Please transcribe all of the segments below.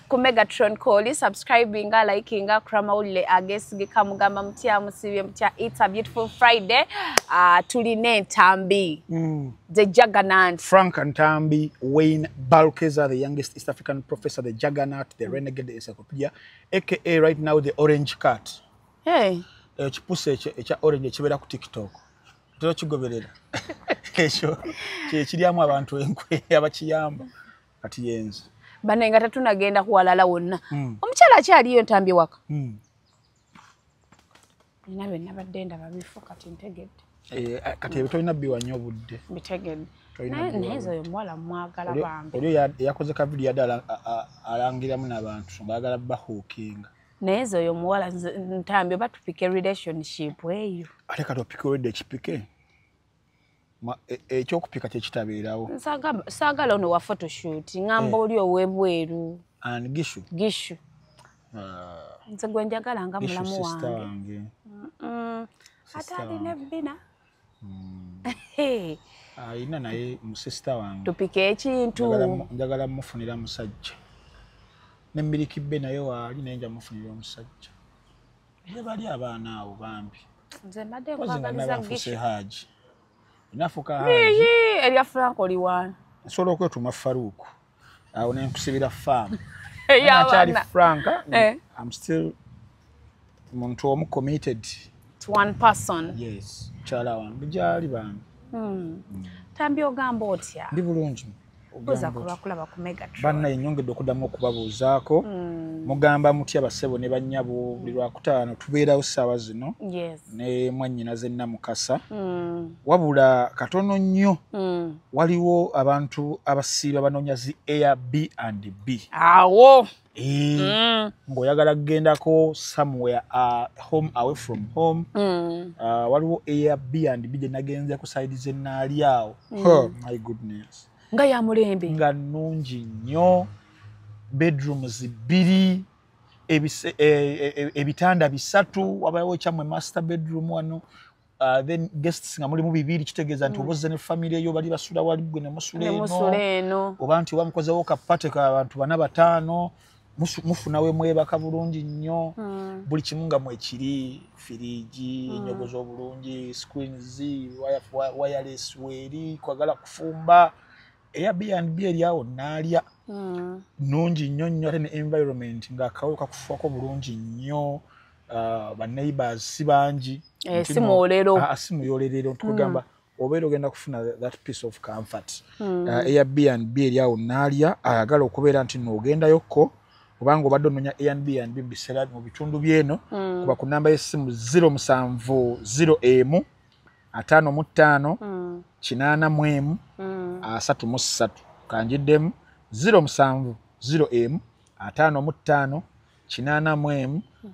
Ku Megatron Call, subscribing, liking, Kramawule, Agesi, Kamugamba Mutia, Musibi Mutia. It's a beautiful Friday. Tuline Ntambi, the Juggernaut. Frank Ntambi, Wayne Balkeza, the youngest East African professor, the Juggernaut, the Renegade Encyclopedia, aka right now the Orange Cat. Hey. Chipuse echa orange chibera ku TikTok. Tero chigoberera. Kesho chiriamu abantu enkwe abachiyamba kati yenze. Banenga tatunagenda kuwalala wonna. Omukyala akyaliyo Ntambi waka. Nabe nabadde babifo kati ntegedde. Kati ebitolina biwanyo budde. Bitegedde. Nayezo yo mwala mwagala bambi. Olyo yakoze ka video yadala alangiramu n'abantu ngagala bahukinga. Nayezo yo mwala Ntambi batupike relationship eyo. Ate kati opike wedde ekipike. Ekyokupika kyekitabeerawo. Saagala ono wa photoshoot ngamba oli owebweru. And Gishu. Nze gwe njagala nga mulamu sister wange. Ate alina ebbina. Ayina naye mu sister wange. Tupike ekintu. Njagala mufunira musajja. Nembiriki bbe naye waali nenja mufunira omusajja. Ye bali abaana abo bambi. Nze mbadde kwagaliza Gishu. Haji. Nafuka haji. Elia Frank oli wana. Nsobola okwetuma Faruku. Awo nenkusibira farm. Achali Frank. I'm still muntu omu committed to one person. Yes. Chala wange jali bambi. Ntambi ogamba otya. Ndi bulungi. Oza kulaba ku Megatron. Banna yenyongedde okuddamu okubabuuzaako. Mugamba mutya basebo ne bannyabo buli lwakutaano tubeerawo ssaawa zino. Yes. Ne mwannyina zenna Mukasa. Wabula katono nnyo. Waliwo abantu abasiiba banoonya zi Airbnb. Awo. Ng'oyagala kugendako somewhere home away from home. Waliwo Airbnb gye nagenze ku side ze naali awo. Oh my goodness. Nga ya mulembe. Nga nnungi nnyo. Bedrooms 2, ebitanda 3, wabawo ekyamwe master bedroom wano. Then guests nga mulimu 2 kitegeeza nti oboze ne family eyo bali basula wali gwe ne musule eno. Oba nti wamukozewo kapate ka abantu 4-5 mufuna we mwebaka bulungi nnyo. Buli kimu nga mwekiri firiji, enyogozo obulungi, screens, wireless weeri, kwagala kufumba. Airbnb eriawo naalya nungi nnyo nnyo ate ne environment nga akawuka kakufuako bulungi nnyo. Ba neighbors si bangi. Si muolero. Si muyolerero tukugamba obeera ogenda kufuna that piece of comfort. Airbnb eriawo naalya ayagala okubeera nti n'ogendayokko kubanga obadde onoonya Airbnb mu biseera mu bitundu byeno kuba ku namba y'essimu 070 55 8 33 kanjiddemu 070 55 8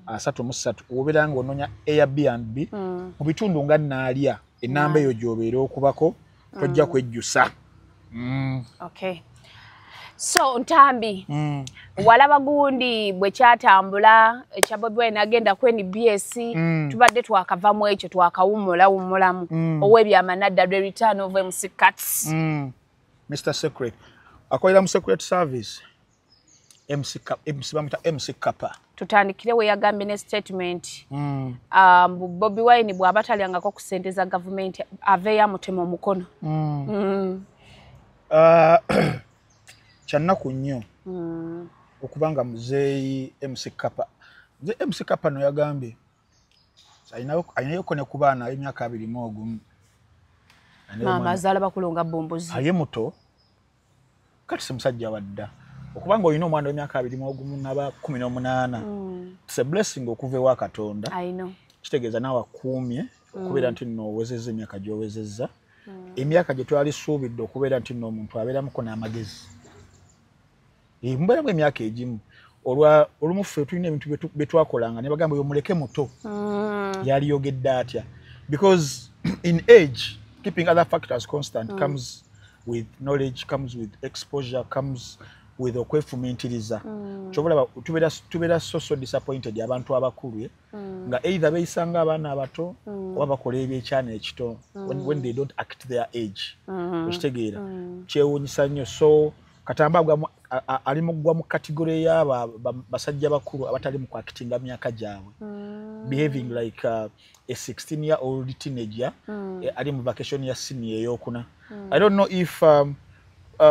33 obeera ng'onoonya Airbnb mu bitundu nga naalya ennamba eyo gy'obeera okubako tojja kwejjusa. Okay. So Ntambi walaba gundi bwe kyatambula ekya Bobi Wine agenda ku NBS tubadde twakavamu ekyo twakawumulamu ow'ebyamanadda the return of MC Cuts. Mr. Secret akolera mu Secret Service MC bamuta MC Kappa. Tutandikire we yagambye ne statement Bobi Wine bw'abatalyangako ku ssente za government aveeyo amutema omukono. Kyannaku nnyo okubanga muzeeyi MC Kappa. MC Kappa no yagambye ayinayoko ne ku baana emyaka 21. Mama azaala bakulonga bombozi. Aye muto kati si musajja wadda okubanga olina omwana w'emyaka 21 n'aba 18. It's a blessing okuva ewa Katonda. I know. Kitegeeza naawe akuumye okubeera nti nno owezezza emyaka gy'owezezza. Emyaka gye twali suubidde okubeera nti nno omuntu abeeramuko n'amagezi. Mbeera emyaka egimu olumu ffe tulina ebintu bye twakolanga ne bagamba oyo muleke muto. Yali yogedde atya because in age keeping other factors constant comes with knowledge, comes with exposure, comes with okwefumiitiriza. Kyobulaba tubeera so disappointed abantu abakulu nga either beeyisanga abaana abato oba bakola ebyekyana ekito when they don't act their age. Ekitegeera kyewuunyisa nnyo. So Katamba ali mugwa mu category y'aba basajja bakulu abatali mu kwakitinga myaka gyabwe behaving like a 16-year-old teenager ali mu vacation ya senior eyokuna. I don't know if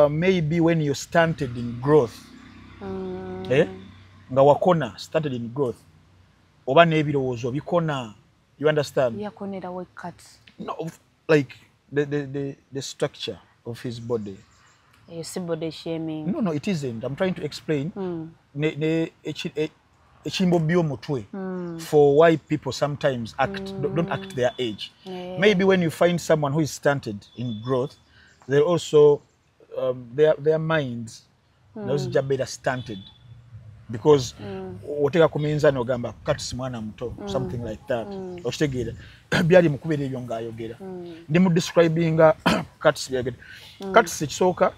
maybe when you stunted in growth nga wakona started in growth oba n'ebirowoozo bikona, you understand? Yakonera we cut. No, like the structure of his body. You see body shaming. No, it isn't. I'm trying to explain. Echimbo biomutwe for why people sometimes don't act their age. Yeah. Maybe when you find someone who is stunted in growth, they also their minds those jabeda stunted because whatever kumenza no gamba cuts mwana muto something like that. Okitegera byali mukubere ebyo ngayogera. Ndi mu describing cuts byagera. Cuts ekisoka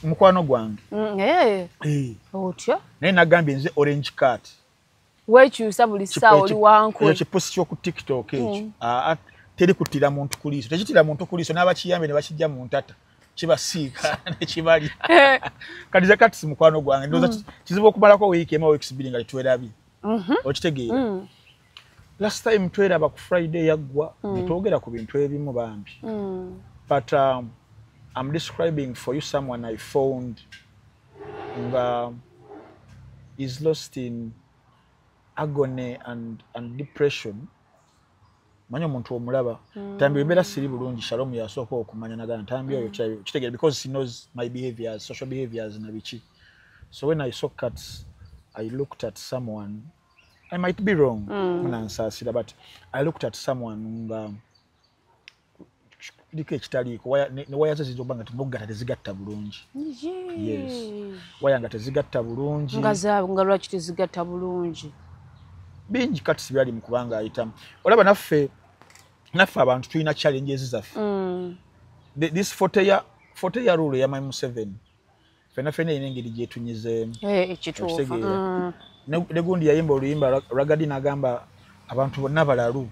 mukwano gwange. Otyo. Naye nagambye nze orange cat. Wekyusa buli ssaawa oli wankwe. Ekyo kiposi ky'oku TikTok ekyo. Teri kutira muntu kuliiso. Tekitira muntu kuliiso n'abakiyambe ne bakijja mu ntata. Kibasiika ne kibali. Kadiza kati mukwano gwange. Ndoza kizibu okumalako week ema weeks bbiri nga tetwerabye. Okitegeera. Last time tweraba ku Friday yaggwa netwogera ku bintu ebimu bambi. But I'm describing for you someone I found is lost in agony and depression. Manyo muntu omulaba tambi bera siri bulungi Shalom yasooka okumanya nagana tambi oyo kitegere because he knows my behaviors, social behaviors na bichi. So when I saw cats, I looked at someone. I might be wrong, but I looked at someone dike kitaliko waya zizobanga tumugatta tezigatta bulungi. Yes. Waya nga tezigatta bulungi. Nga lwaki tezigatta bulungi. Bingi kati byali mu kubanga ayitamu. Olaba naffe abantu tulina challenges zaffe. This 40-year rule ya my Museveni. Fena inengeri gyetunyize. Ekituufu. Ne gundi yayimba oluyimba Ragadi nagamba abantu bonna balalu.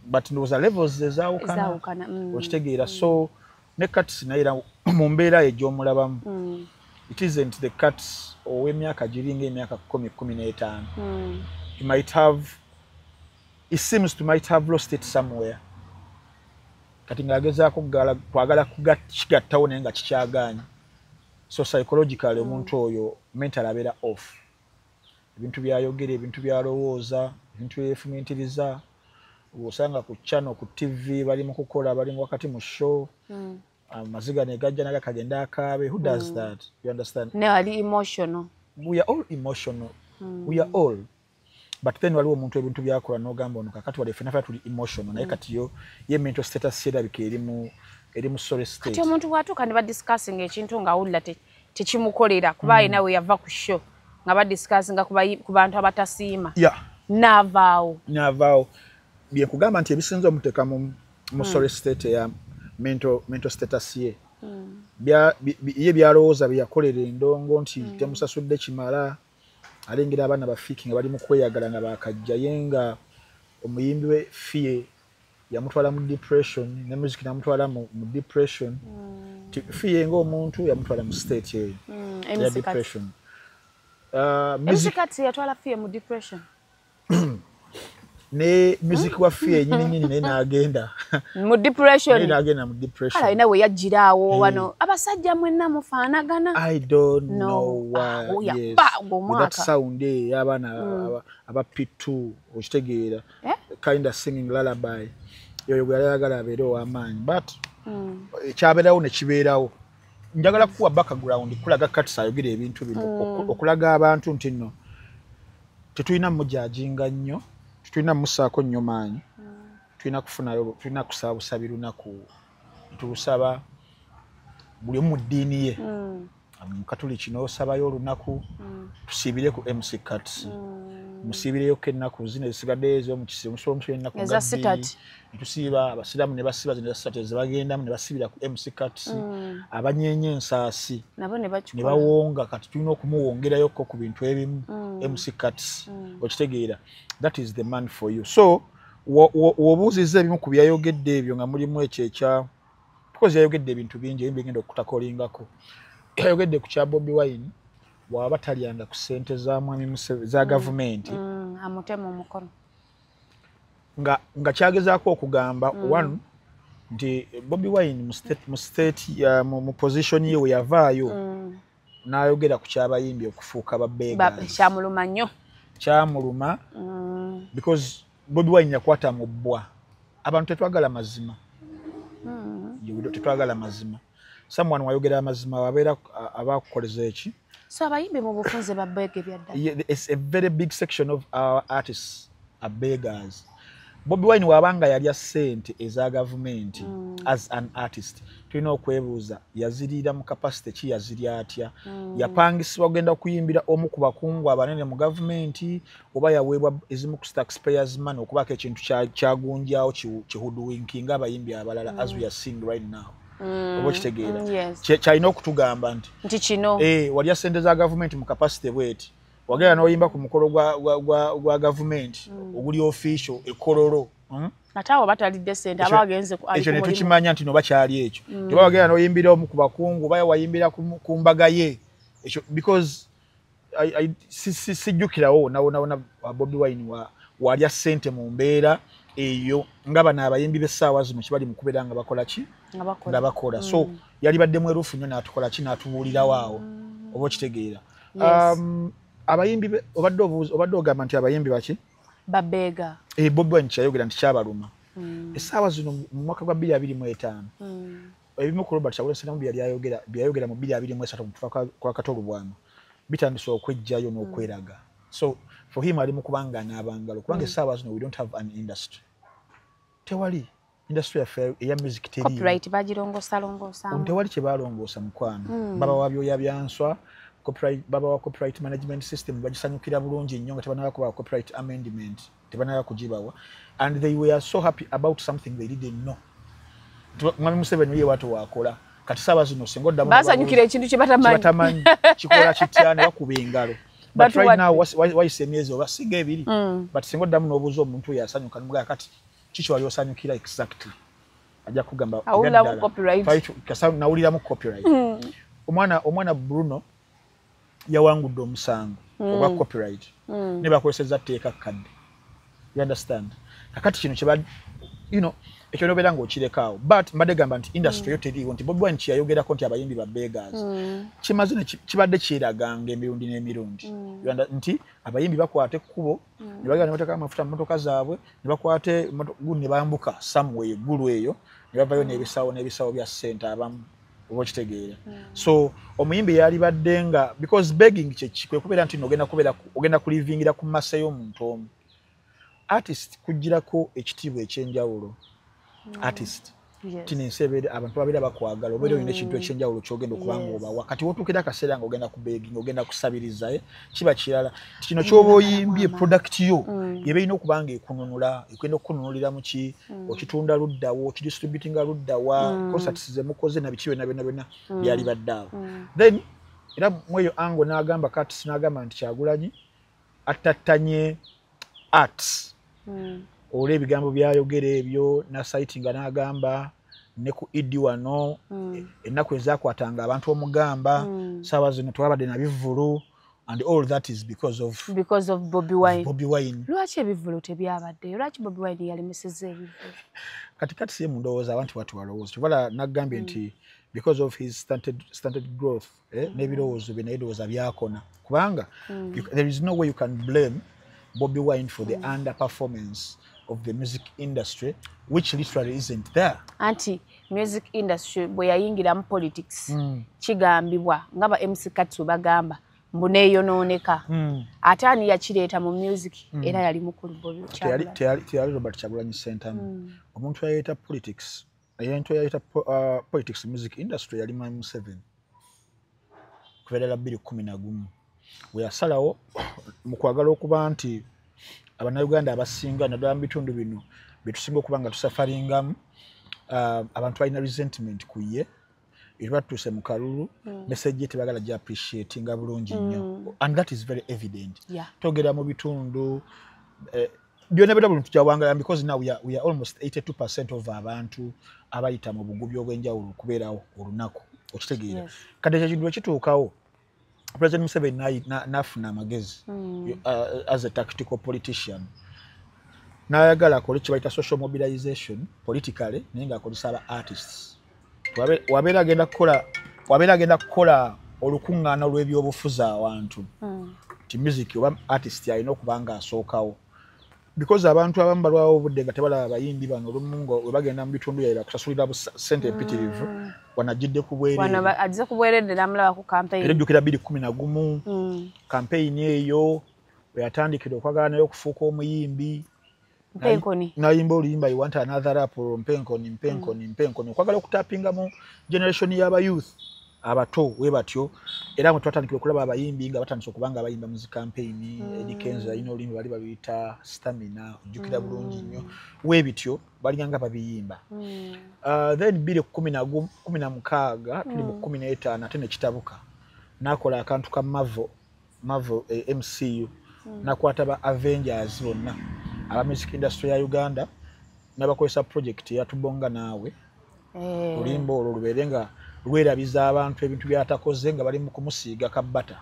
But ndoza levels ezaawukana. Okitegeera. So ne cuts naira mu mbeera egy'omulabamu. It isn't the cuts ow'emyaka giringa emyaka 10-15. It seems to might have lost it somewhere. Kati ngagezaako kwagala kugattawo naye nga kikyagaanya. So psychologically omuntu oyo mental abeera off. Ebintu byayogera, ebintu byalowooza, ebintu byefumintiriza. Osanga ku channel ku TV bali mu kukola bali wakati mu show. Maziga ne gajja naga kagenda akabe. Who does that? You understand? No, ali emotional. We are all emotional. We are all. But then waliwo omuntu ebintu byakola n'ogamba ono kakati wali fena tuli emotional naye kati yo ye mental status yerabika eri mu sorry state. Kati omuntu bwatuuka ne ba discussing ekintu nga awulira tekimukolera kuba ayina we yava ku show nga ba discussing ku bantu abatasiima. N'avaawo. Bye kugamba nti ebisinza omuteeka mu sorry state ya mental status ye. Ye byalowooza byakolera endongo nti temusasudde kimala. Alengera abana bafiki nga bali mu kweyagala nga bakajja yenga omuyimbi we Fie yamutwala mu depression ne music namutwala mu depression. Fie nga omuntu yamutwala mu state ya depression. Music yatwala Fie mu depression. Ne music wa Fie nyini ne naagenda mu depression. Ne naagenda mu depression. Ala inawe yajiraawo wano abasajja mwenna mufaanagana. I don't know why. Yes. That sound y'abaana aba P2 okitegeera. Kind of singing lullaby. Yoyo gwayagala abeere ow'amaanyi. But ekyabeerawo ne kibeerawo. Njagala kuwa background kulaga Cuts ayogera ebintu bino okulaga abantu nti nno tetulina mujajinga nnyo. Tulina musaako nnyo maanyi. Tulina kusaba busabi lunaku. Tulusaba buli mu ddiini ye. Mukatuliki n'osabayo olunaku tusiibire ku MC Cuts. Musiibireyo ennaku zino ezisigadde ez'omu kisibo. Musobola ennaku nga bbiri. Tusiiba abasiraamu ne basiba zino ezasatu ezibagendamu ne basibira ku MC Cuts. Abanyeenya ensaasi ne bawonga kati tulina okumuwongerayoko ku bintu ebimu MC Cuts. Okitegeera. That is the man for you. So wobuuziza ebimu ku byayogedde ebyo nga mulimu ekyekya because yayogedde ebintu bingi ebyo bigenda okutakolingako. Yayogedde ku kya Bobi Wine waba talyanga ku ssente za mwami Museveni za gavumenti amutema omukono nga kyagezaako okugamba one nti Bobi Wine mu state mu position ye we yavaayo n'ayogera ku kyabayimbi okufuuka babbeegazi kyamuluma nnyo kyamuluma because Bobi Wine yakwata mu bbwa abantu tetwagala mazima tetwagala mazima someone wayogera amazima wabeera abakukoleza eki so abayimbi mu bufunze babbeege byadda it's a very big section of our artists are beggars. Bobi Wine wabanga yalya ssente eza gavumenti as an artist tulina okwebuuza yazirira mu capacity ki yazirya atya yapangisibwa kugenda kuyimbira omu ku bakungu abanene mu gavumenti oba yaweebwa ezimu ku taxpayers money okubaako ekintu kyagunjawo kihuduwinkinga abayimbi abalala as we are seeing right now oba kitegeera kyalina okutugamba nti kino walya ssente za gavumenti mu capacity bweti wagera n'oyimba ku mukolo gwa gavumenti oguli official ekololo natawo batalidde ssente abagenze ku ekyo ne tukimanya nti no bakyali ekyo teba wagera n'oyimbira omu ku bakungu baya wayimbira ku mbaga ye ekyo because sijjukirawo nawona Bobi Wine walya ssente mu mbeera eyo nga bano abayimbi b'essaawa zino kibali mu kubeera nga bakola ki nga bakola so yali badde mwerufu nnyo n'atukola ki n'atubuulirawo awo oba okitegeera abayimbi obadde ogamba nti abayimbi baki babbeega Bobi Wine kyayogera nti kyabaluma essaawa zino mu mwaka gwa 2025 ebimu ku Robert Kyagulanyi Ssentamu byayogera mu 2023 kutuuka kwa Katolubwama bitandise okwejjayo n'okweraga so for him ali mu kubanga n'abangalo kubanga essaawa zino we don't have an industry tewali industry yaffe eya music teriyo copyright bagirongoosa tewali kye balongoosa mukwano baba wabyoya byanswa baba wa copyright management system bagisanyukira bulungi nnyo nga tebanaba kuba copyright amendment tebanaba kugibawa and they were so happy about something they didn't know mwami Museveni ye watu wakola kati saba zino sengo ddamu basanyukira ekintu kibatamanyi kikola kitya ne bakuba engalo but right now wayise emyezi oba siga ebiri but sengo ddamu n'obuuza omuntu yasanyuka n'omugamba kati kiki wali osanyukira exactly ajja kugamba nawuliramu copyright omwana Bruno yawangudde omusango ogwa copyright ne bakozeseza tteeka kadde you understand kakati kino kyeba ekyo nobeera ng'okirekawo but mbadde gamba nti industry yo teriiwo nti Bobi Wine kyeyayogerako nti abayimbi ba beggars kimaze kibadde kyeraganga emirundi n'emirundi nti abayimbi bakwata ekkubo ne bagenda ne bateeka amafuta mu motoka zaabwe ne bakwata ne bambuka somewhere eggulu eyo ne bavayo n'ebisawo bya ssente abamu oba okitegeera so omuyimbi yali badde nga because begging kwe kubeera nti ogenda kulivingira ku masa y'omuntu omu artist kugirako ekitiibwa ekyenjawulo artist tininsebeere abantu babeera bakwagala obeera olina ekintu ekyenjawulo kyogenda okubanga obawa kati wotuukira akaseera nga ogenda ku begging ogenda kusabiriza kiba kirala kino kyoba oyimbye product yo yeba erina okuba nga ekununula ekwenda okukununulira mu ki okitunda luddawo okidistributinga luddawa concerts ze mukoze na biki byonna byali baddeawo then era mweyo ango n'agamba Curtis n'agamba nti Kyagulanyi attattanye arts olwa ebigambo byayogera ebyo na sightinga n'agamba ne ku Idi wano ennaku ezakwatanga abantu omugamba saawa zino twabadde na bivvulu and all that is because of Bobi Wine. Lwaki ebivvulu tebyabaddeyo? Lwaki Bobi Wine yalemesezza ebivvulu? Kati siye mundowooza abantu bati walowooza tubala nagambye nti because of his stunted growth n'ebirowoozo bye naye ndowooza byakona kubanga there is no way you can blame Bobi Wine for the underperformance of the music industry, which literally isn't there. Anti music industry bwe yayingira politics kigambibwa ngaba MC Katsu bagamba mbuneeyonooneka ate ani yakireeta mu music era yali mukulu Bobi teyali Robert Kyagulanyi Ssentamu omuntu yayeeta politics politics music industry yali Mwami Museveni kubeera 2011 we yasalawo mu kwagala okuba nti Abannayuganda abasinga naddala mu bitundu bino betusinga okuba nga tusafaringamu abantu balina resentment ku ye ebatuuse mu kalulu message ye tebagala gya appreciatinga bulungi nnyo and that is very evident togera mu bitundu byonna bera bulungi tujawangala because now we are almost 82% of abantu abayita mu bugubi obw'enjawulo okubeerawo olunaku okitegeera kati ekyo kintu ekituukawo President Museveni nafuna amagezi as a tactical politician. Nayagala akole kye bayita social mobilization politically naye ng'akozesa aba artists. Wabeera agenda kukola olukuŋŋaana olw'ebyobufuzi awantu. Ti music oba artist alina okuba ng'asookawo. Because abantu abamu balwawo obudde nga tebalaba abayimbi bano olumu nga we bagenda mu bitundu byabwe bakusasulira ssente empitirivu wanajjidde ku bwereere. Wano ajja ku bwereere namulaba ku campaign. Era ejjukira 2011 campaign eyo we yatandikira okwagala nayo okufuuka omuyimbi. Mpenkoni. Nayimba oluyimba you want another rap or mpenkoni. Okwagala okutapinga mu generation y'aba youth. Abato we batyo era mwe twatandikira okulaba abayimbi nga batandise okubanga abayimba mu campaign Eddie Kenzo alina oluyimba bali babiyita Stamina ojjukira bulungi nnyo we bityo balinganga babiyimba. Then 2016 tuli mu 15 ate ne kitabuka nakola akantu ka Marvel MCU nakwata ba Avengers bonna aba music industry ya Uganda nabakozesa project ya Tubonga Naawe oluyimba olwo lubeerenga lwerabiza abantu ebintu byatakoze nga bali mu kumusiiga kabbata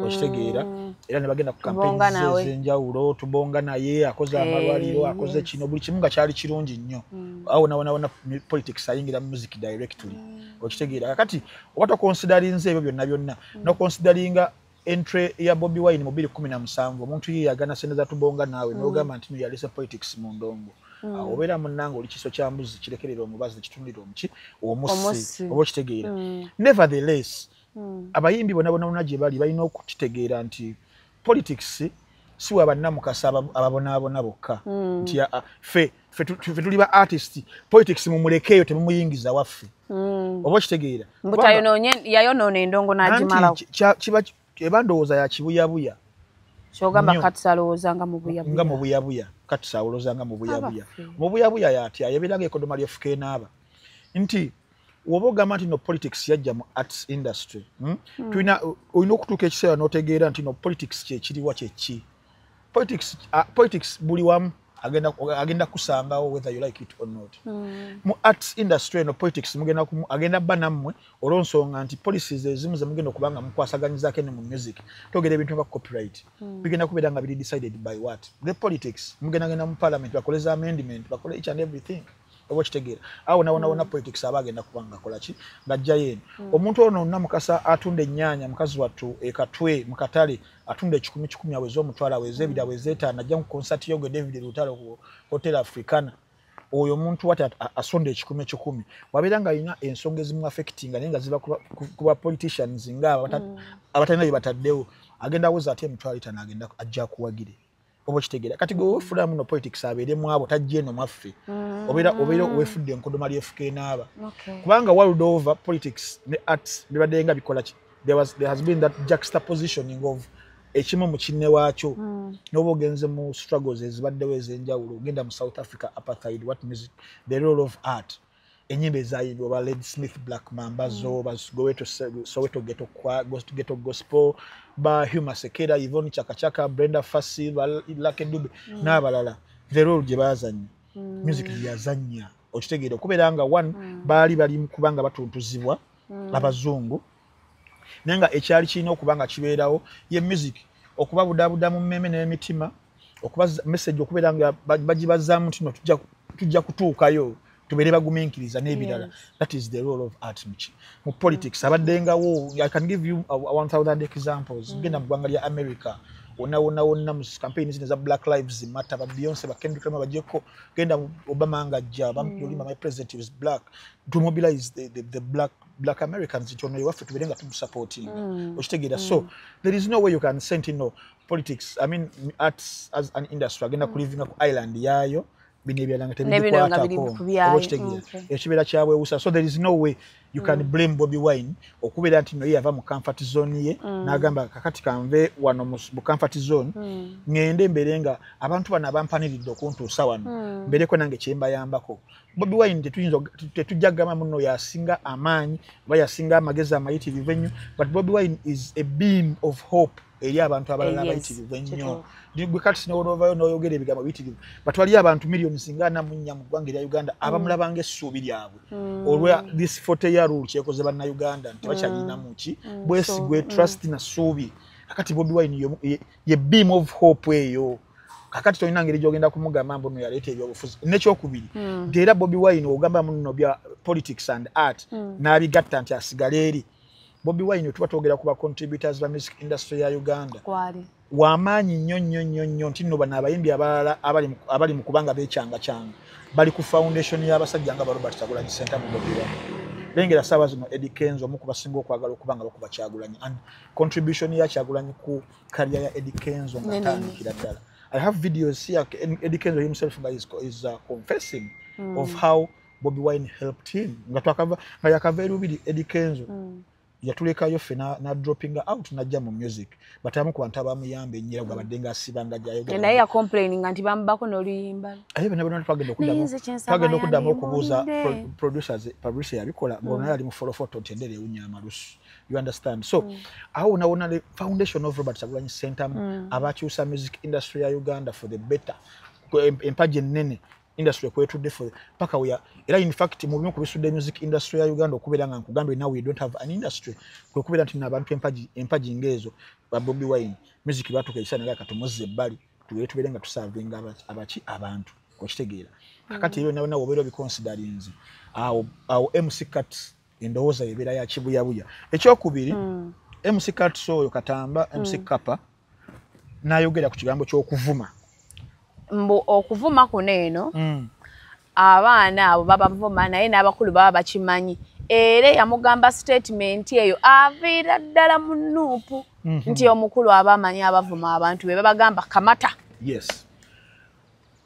okitegeera era ne bagenda ku campaign z'enjawulo Tubonga naye akoze amalwaliro akoze kino buli kimu nga kyali kirungi nnyo awo nawana politics ayingira music directly okitegeera kakati oba considerinze ebyo byonna no consideringa entry ya Bobby Wine mu 2017 omuntu ye yagana seneza Tubonga Naawe n'ogamba nti yalese politics mu ndongo. Obeera munnanga oli kiso kya mbuzi kirekerera omubazi kitundira omuki omusi oba okitegeera. Nevertheless abayimbi bonna gye bali balina okukitegeera nti politics si wabannamukasa ababonaabona bokka nti ffe tuli ba artist politics mumulekeeyo temumuyingiza waffe oba okitegeera. Yayonoona endongo n'agimalawo ebandowooza ya kibuyabuya kyogamba katusaalowooza nga mu buyabuya katusaalowooza nga mu buyabuya yatya yebeeranga ekodoma lyefuka enaaba nti woba ogamba nti no politics yajja mu arts industry olina okutuuka ekiseera n'otegeera nti no politics kyekiriwa kyeki politics buli wamu agenda kusangawo whether you like it or not. Mu arts industry no politics agenda bba nammwe olw'ensonga nti policies ezimu ze mugenda okubanga mukwasaganyizaako ne mu music togera ebintu nga copyright bigenda kubeera nga biri decided by what the politics mugenda mu parliament bakoleza amendment bakole each and everything oba kitegeera awo nawona politics aba agenda kubanga kolaki ngajja yeno omuntu ono namukasa atunda ennyaanya mukazi wattu ekatwe mu katale atunda 10 aweze omutwala aweze ebiri aweze etaano ajja mu concert yo David Lutalo ku Hotel Africana oyo omuntu wati asonda 10 wabeera nga alina ensonga ezimu affectinga naye nga ziba kuba politicians nga abatalina bye bataddewo agenda aweza ate emitwalo etaano agenda ajja kuwagire oba kitegeera kati gwe wefula muno politics abeere mu abo tajja eno mwaffe obeera wefudde enkodoma lyefuka enaaba kubanga world over politics ne arts bibadde nga bikola ki there has been that juxtapositioning of ekimu mu kinne waakyo n'oba ogenze mu struggles ezibaddewo ez'enjawulo ogenda mu South Africa apartheid what music the role of art enyimba ezayimbwa oba Lady Smith Black Mambazo Soweto Ghetto Gospel ba Huma Sekera Yvonne Chakachaka Brenda Fassie Lucky Dube n'abalala the role gye baazannya music yazannya okitegeera okubeera nga one baali mu kubanga batuntuzibwa abazungu naye nga ekyali kirina okuba nga kibeerawo ye music okuba budaabuda mu mmeme n'emitima okuba message okubeera nga bagibazaamu nti no tujja kutuukayo tubeere bagumiikiriza n'ebirala that is the role of art mu politics abaddengawo I can give you 1000 examples genda mu ggwanga lya America wonna mu campaign zino za Black Lives Matter ba Beyonce ba Kendrick Lamar bajeko genda Obama ngajja bamulima my president is black to mobilize the black Americans to know waffe tuberenga tumusupporting okitegeera so there is no way you can send politics I mean arts as an industry agenda ku living ku island yayo bine byalanga tebikwatako okitegeera ekibeera kyabwewusa so there is no way you can blame Bobby Wine okubeera nti no yava mu comfort zone ye n'agamba kakati kanve wano mu comfort zone ngende mberenga abantu bana bampaniridde okuntuusa wano mbereko nange kyembayambako Bobby Wine tetujjagama muno yasinga amaanyi oba yasinga amagezi amayitirivu ennyo but Bobby Wine is a beam of hope eri abantu abalala abayitirivu ennyo gwe kati sinoovayo n'oyogera ebigambo biyitirivu batwali abantu miliyoni singa na munnya mu ggwanga erya Uganda abamulaba ng'essuubi lyabwe olwa this 40-year rule kyekoze bannayuganda nti bakyalinamu ki bwesigwe trust na ssuubi kakati Bobi Wine ye beam of hope eyo kakati tolina ngeri gyogenda kumugamba mbu yaleeta ebyobufuzi n'ekyokubiri nti era Bobi Wine ogamba muno bya politics and art n'abigatta nti asigala eri Bobi Wine tuba twogera ku ba contributors ba music industry ya Uganda kwali wamaanyi nnyo nti nno bano abayimbi abalala abali mu kubanga beekyanga bali ku foundation y'abasajja nga Robert Kyagulanyi Center mu Bobi Wine lengera sawa zino Eddie Kenzo mu kubasinga okwagala okubanga bakuba Kyagulanyi and contribution ya Kyagulanyi ku career ya Eddie Kenzo ngatandikira ddala. I have videos here Eddie Kenzo himself is confessing of how Bobi Wine helped him nga yakava erubiri Eddie Kenzo yatulekayo ffe na dropping out najja mu music batamu ku bantu abamuyamba ennyira gwa baddenga asibanga jayo naye ya complaining anti bambako n'oluyimba bano twagenda okuddamu okubuuza publisher yabikola ng'onaye ali mu folofoto ntendere ewunya amalusu you understand so awo nawona the foundation of Robert Kyagulanyi Center abakyusa music industry ya Uganda for the better empaji ennene industry kwetudde for paka era in fact mu bimu kubisudde music industry ya Uganda okubeera nga nkugambe now we don't have an industry kwe kubeera nti n'abantu empaji ngeezo ba Bobi Wine music batuka isana nga katumuzze ebbali tubeere nga tusavinga abantu okitegeera kakati ebyo nawo obeera biconsiderinze awo MC Kat endowooza yebeera ya kibuyabuya ekyokubiri MC Kat oyo Katamba MC Kapa n'ayogera ku kigambo ky'okuvuma mbu okuvuma kuno eno abaana abo babavuma naye n'abakulu baba bakimanyi era yamugamba statement eyo aviira ddala mu nuupu nti omukulu abamanyi abavuma abantu be babagamba kamata. Yes,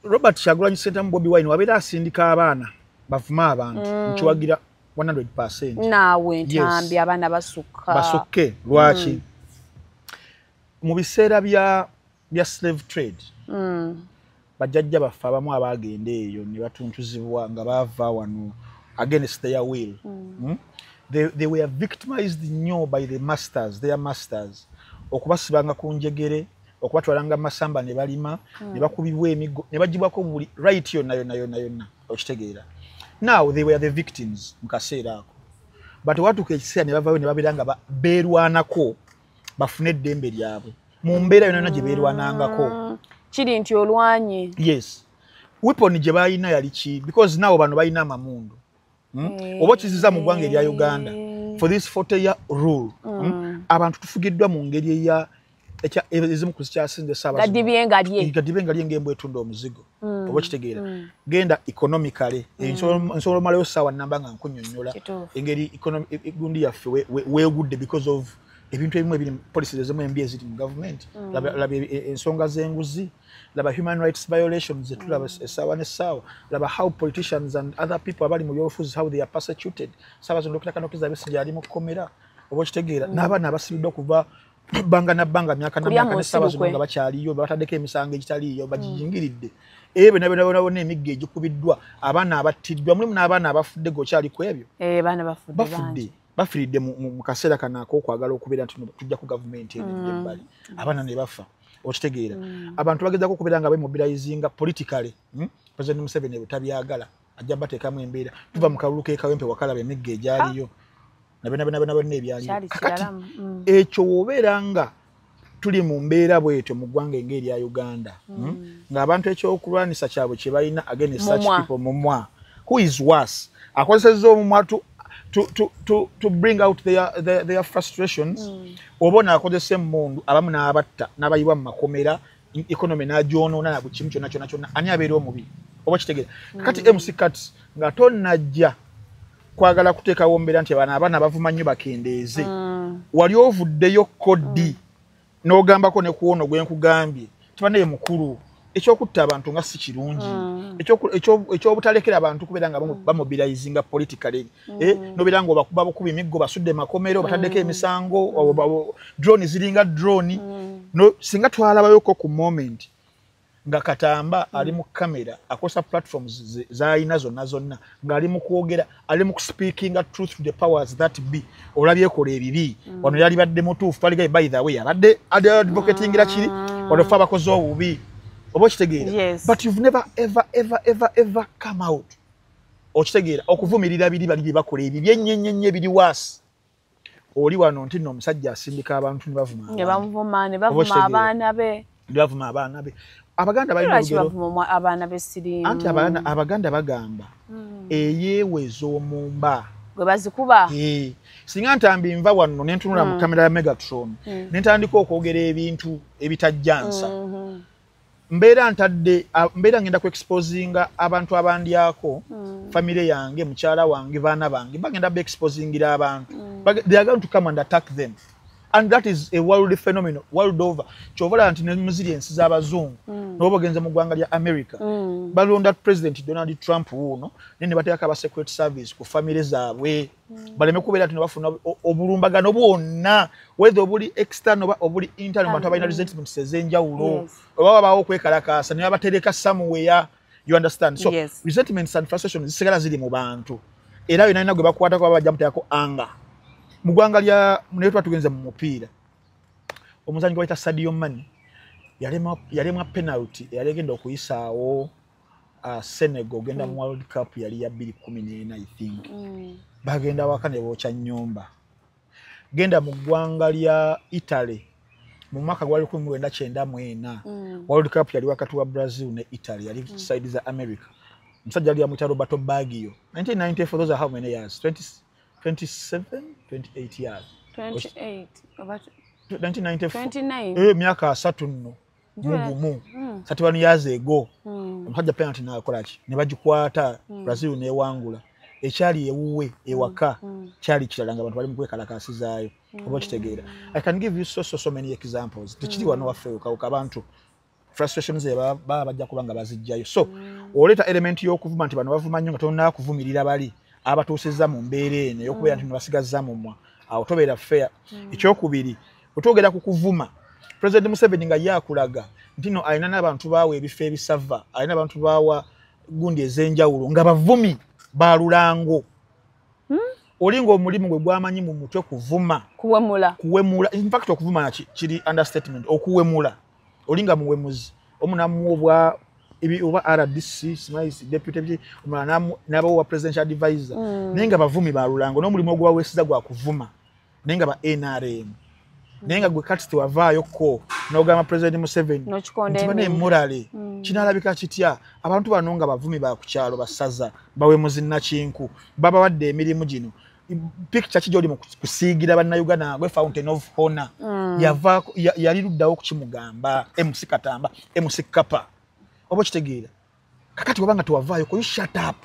Robert Kyagulanyi Center mu Bobi Wine wabeera asindika abaana bavuma abantu nkiwagira 100%. Naawe ntambi abaana basukke lwaki mu biseera bya slave trade bajjajja baffe abamu abagenda eyo ne batuntuzibwa nga bava wano against their will. They were victimized nnyo by their masters okubasibanga ku njegere okubatwalanga masamba ne balima ne bakubibwa emigo ne bagibwako buli right yonna okitegeera. Now they were the victims mu kaseera ako but watuuka ekiseera ne bavayo ne babeera nga beerwanako bafune eddembe lyabwe mu mbeera yonna gye beerwanangako kiri nti olwanye. Yes, weapon gye balina yali ki because now bano balina amamundu oba kiziza mu ggwanga erya Uganda for this 40-year rule abantu tufugiddwa mu ngeri ezimu ku zikyasinze saabazo gadibye nga lyengembwe etunda omuzigo oba kitegeera genda economically nsobola omalayo saawa namba nga nkunyonnyola engeri gundi yaffe weegudde because of ebintu ebimu ebiri policies ezimu embi eziri mu government laba ensonga z'enguzi laba human rights violations zetulaba essaawa n'essaawa laba how politicians and other people abali mu byobufuzi how they are persecuted saabazo Dr. Kanokiza Besigye ali mu kkomera oba kitegeera n'abaana abasibiddwa kuva bbanga na bbanga myaka na myaka ne saabazo nga bakyaliyo bataddeko emisango egitaliiyo bagijingiridde ebyo nabona emigga egikubiddwa abaana abattiddwa mulimu n'abaana abafudde gokyali ku ebyo bafiridde mu kaseera kano ak'okwagala okubeera nti tujja ku gavumenti ebbali abaana ne bafa okitegeera abantu bagezako okubeera nga bemobilizinga politically President Museveni butabyagala ajja bateekamu embeera tuva mu kalulu k'ekawempe wakalaba emigga egyaliyo nabena ebyaliyo kakati ekyo wobeera nga tuli mu mbeera bwetyo mu ggwanga ng'erya Uganda ng'abantu ekyokulwanisa kyabwe kye balina against such people mumwa who is worse akozesezza omumwa to bring out their frustrations obona akozesa emmundu abamu n'abatta n'abayibwa mu makomera economy n'agyonoona na buli kimu kyonna ani abeera omubi oba kitegeera kati MC Kat nga tonnajja kwagala kuteekawo mbeera nti abaana bavuma nnyo bakendeeze wali ovuddeyo kodi n'ogambako ne kuwono gwe nkugambye tibanaye mukulu ekyokutta abantu nga si kirungi ekyobutalekera abantu kubeera nga bamobilizinga politically nobeera nga obakuba bukuba emiggo basudde makomero bataddeko emisango drone ziringa drone singa twalabayoko ku moment nga Katamba ali mu kamera akosa platforms zaayina zonna nga ali mu kwogera ali mu speaking truth to the powers that be olabyekola ebibi wano yali badde mutuufu twaligaye by the way abadde advocatingira kiri wano fa bakoze obubi oba okitegeera but you've never ever come out okitegeera okuvumirira biri bali bakola ebibi ennyenyenye biri waasi oli wano nti nno omusajja asindika abantu ne bavuma abaana be Abaganda balina olugero abaana b'essirimu anti abaganda bagamba eyeeweza omumba gwe bazikuba singa ntambi nva wano ne ntunula mu kamera ya Megatron ne ntandika okwogera ebintu ebitajjansa mbeera ngenda ku exposinga abantu abandyako family yange mukyala wange baana bange bagenda be exposingira abantu they are going to come and attack them. And that is a world phenomenon, world over. Chovola anti resilience z'abazungu n'obogenza mu ggwanga lya America. Balonda President Donald Trump wuno nene bateeka ba Secret Service ku family zaabwe. Baleme kubeera ati bafuna obulumbagano bwonna whether obuli external oba obuli internal bantu abalina resentment ezenjawulo. Oba bawo okwekalakaasa ne babatereka somewhere. You understand? So resentments and frustrations zisigala ziri mu bantu. Era bino alina gwe bakwata kwa bajja muteekako anger. Mugwanga lya mneetwa tugenze mu mupiira omuzanyi gwaita Sadio Mane yalema penalty yalegenda okuyisaawo Senegal genda mu World Cup yali ya 2014 I think bagenda wakane bocha nyomba genda mu gwanga lya Italy mu mwaka gwa 1994 World Cup yali wakati wa Brazil ne Italy yali side za America msajja ali amwita Roberto Baggio 1994 those are how many years 28 years. 28 about 1994. Miaka 3 nno. Mugumu. 31 years ago. Omusajja penalty n'akolaki. Ne bagikwata Brazil n'ewangula. Ekyali ewuwe ewaka kyali kiralanga abantu bali mu kwekalakasizaayo. Oba kitegeera. I can give you so many examples. Tekiri wano waffe okawuka abantu frustrations baba bajja kubanga bazijjayo. So oleta element y'okuvuma nti bano bavuma nnyo nga tonna kuvumirira bali. Abatuusizza mu mbeera eno y'okubeera nti basigazza mu mwa awo tobeera fair ekyokubiri otwogera ku kuvuma President Museveni nga yakulaga nti no alina n'abantu baawa ebifo ebisava alina abantu baawa gundi ez'enjawulo nga bavumi ba Lulango olinga omulimu gwe gwamanyi mu mutwe kuwemula in fact okuvuma kiri understatement okuwemula olinga muwemuzi omunamuobwa oba RDC Smiles deputy nabo wa presidential advisor nenga bavumi ba Lulango n'omulimu ogwa wesiza gwa kuvuma nenga ba NRM nenga gwe kati tewavaayo ko n'ogamba President Museveni nti bane morale kinalabika kitya abantu bano nga bavumi ba kukyalo basaza bawe muzinna kinku baba wadde emirimu gino picture kijoli mu kusiigira bannayuganda gwe Fountain of Honor yava yali luddawo kukimugamba MC Katamba MC Kapa obo kitegeera kakati wabanga tuwavaayo ko you shut up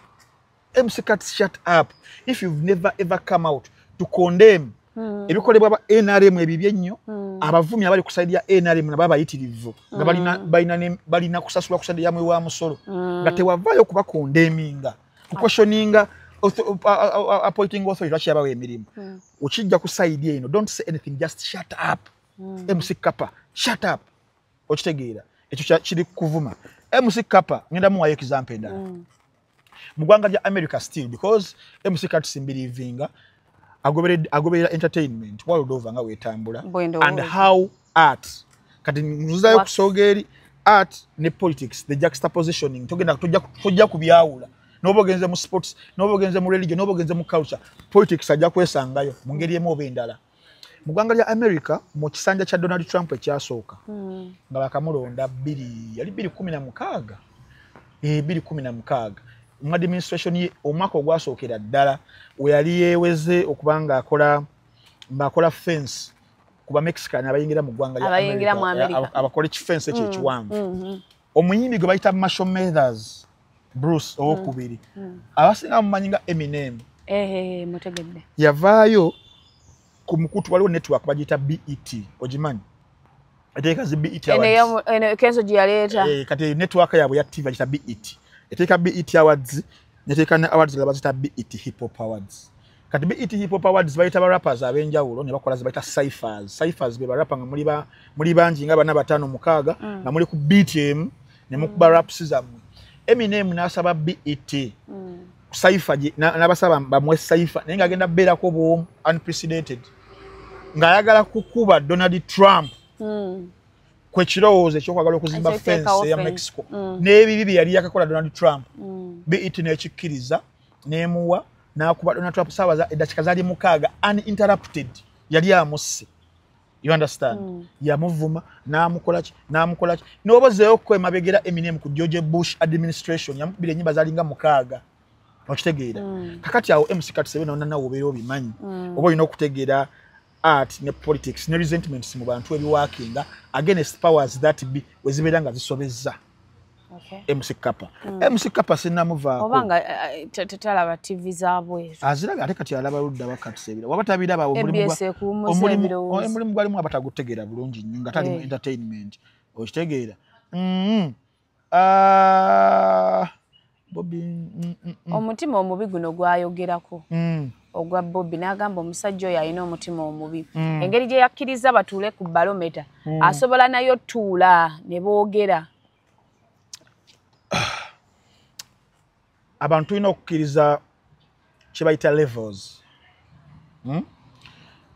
MC Kat shut up if you've never ever come out to condemn ebikolebwa ba NRM ebibye nnyo abavumi abali kusaidia NRM na baba yitirivu nga balina kusasulwa kusaidia mwe wa musolo nga tewavaayo kuba condemninga questioninga appointing authority lwaki yabawa emirimu ukijja kusaidia eno don't say anything just shut up MC Kapa shut up okitegeera ekyo kiri kuvuma MC Kapa ngenda muwayo example endala mugwanga lya America still because MC Kapa simbirivinga agoberera entertainment world over nga wetambula and how art kati nzuzayo kusogeri art ne politics the juxtapositioning tujja kubyawula n'obogenze mu sports n'obogenze mu religion n'obogenze mu culture politics ajja kwesangayo mu ngeri emu oba endala mugwanga lya America mu kisanja kya Donald Trump ekyasooka nga bakamulonda yali 2016 2016 mu administration ye omwaka ogwasookera ddala we yali yeeweze okubanga akola fence kuba Mexican abayingira mu ggwanga lya America abakola ekifence ekyo ekiwanvu omuyimbi gwe bayita Marshall Mathers Bruce owokubiri abasinga mumanyi nga Eminem mutegedde yavaayo ku mukutu waliwo network bagiyita BET ogimanyi eteeka zi BET awards ene kenzo gyaleeta kati network yaabwe ya TV bagiyita BET eteeka BET awards neteeka ne awards nga bazita BET hip hop awards kati BET hip hop awards bayita ba rappers abenjawulo ne bakola zibayita cyphers be barapper nga muli bangi nga bana 5 6 nga muli ku BTM ne mukuba raps zammwe. Eminem n'asaba BET Saifa n'abasaba bamwe Saifa naye ng'agenda beerako bw'omu unprecedented ng'ayagala kukuba Donald Trump kwe kirowoozo ekyokwagala okuzimba fence ya Mexico n'ebibi bye yali yakakola Donald Trump BET n'ekikkiriza n'emuwa n'akuba Donald Trump saawa eddakiika zaali 6 uninterrupted yali amusse. You understand? Yamuvuma n'amukola ki n'obozeeyo ko emabegera Eminem ku George Bush administration yamukubira ennyimba zaalinga 6 okitegeera. Kakati awo MC Kat Seven nawo obeera obimanyi oba olina okutegeera art ne politics ne resentments mu bantu ebiwaakinga against powers that be wezibeera nga zisobezza. MC Kappa sinnamuvaako obanga tetalaba TV zaabwe aziraga ate kati alaba ludda bakatusebera waba tabiraba omulimu gwalimu abatagutegeera bulungi nnyo nga tali mu entertainment okitegeera. Omutima omubi guno gwayogerako ogwa Bobby n'agamba omusajja oyo alina omutima omubi. Engeri gye yakkiriza batuule ku balometa asobola nayo tuula ne boogera. Abantu tulina okukkiriza kye bayita levels.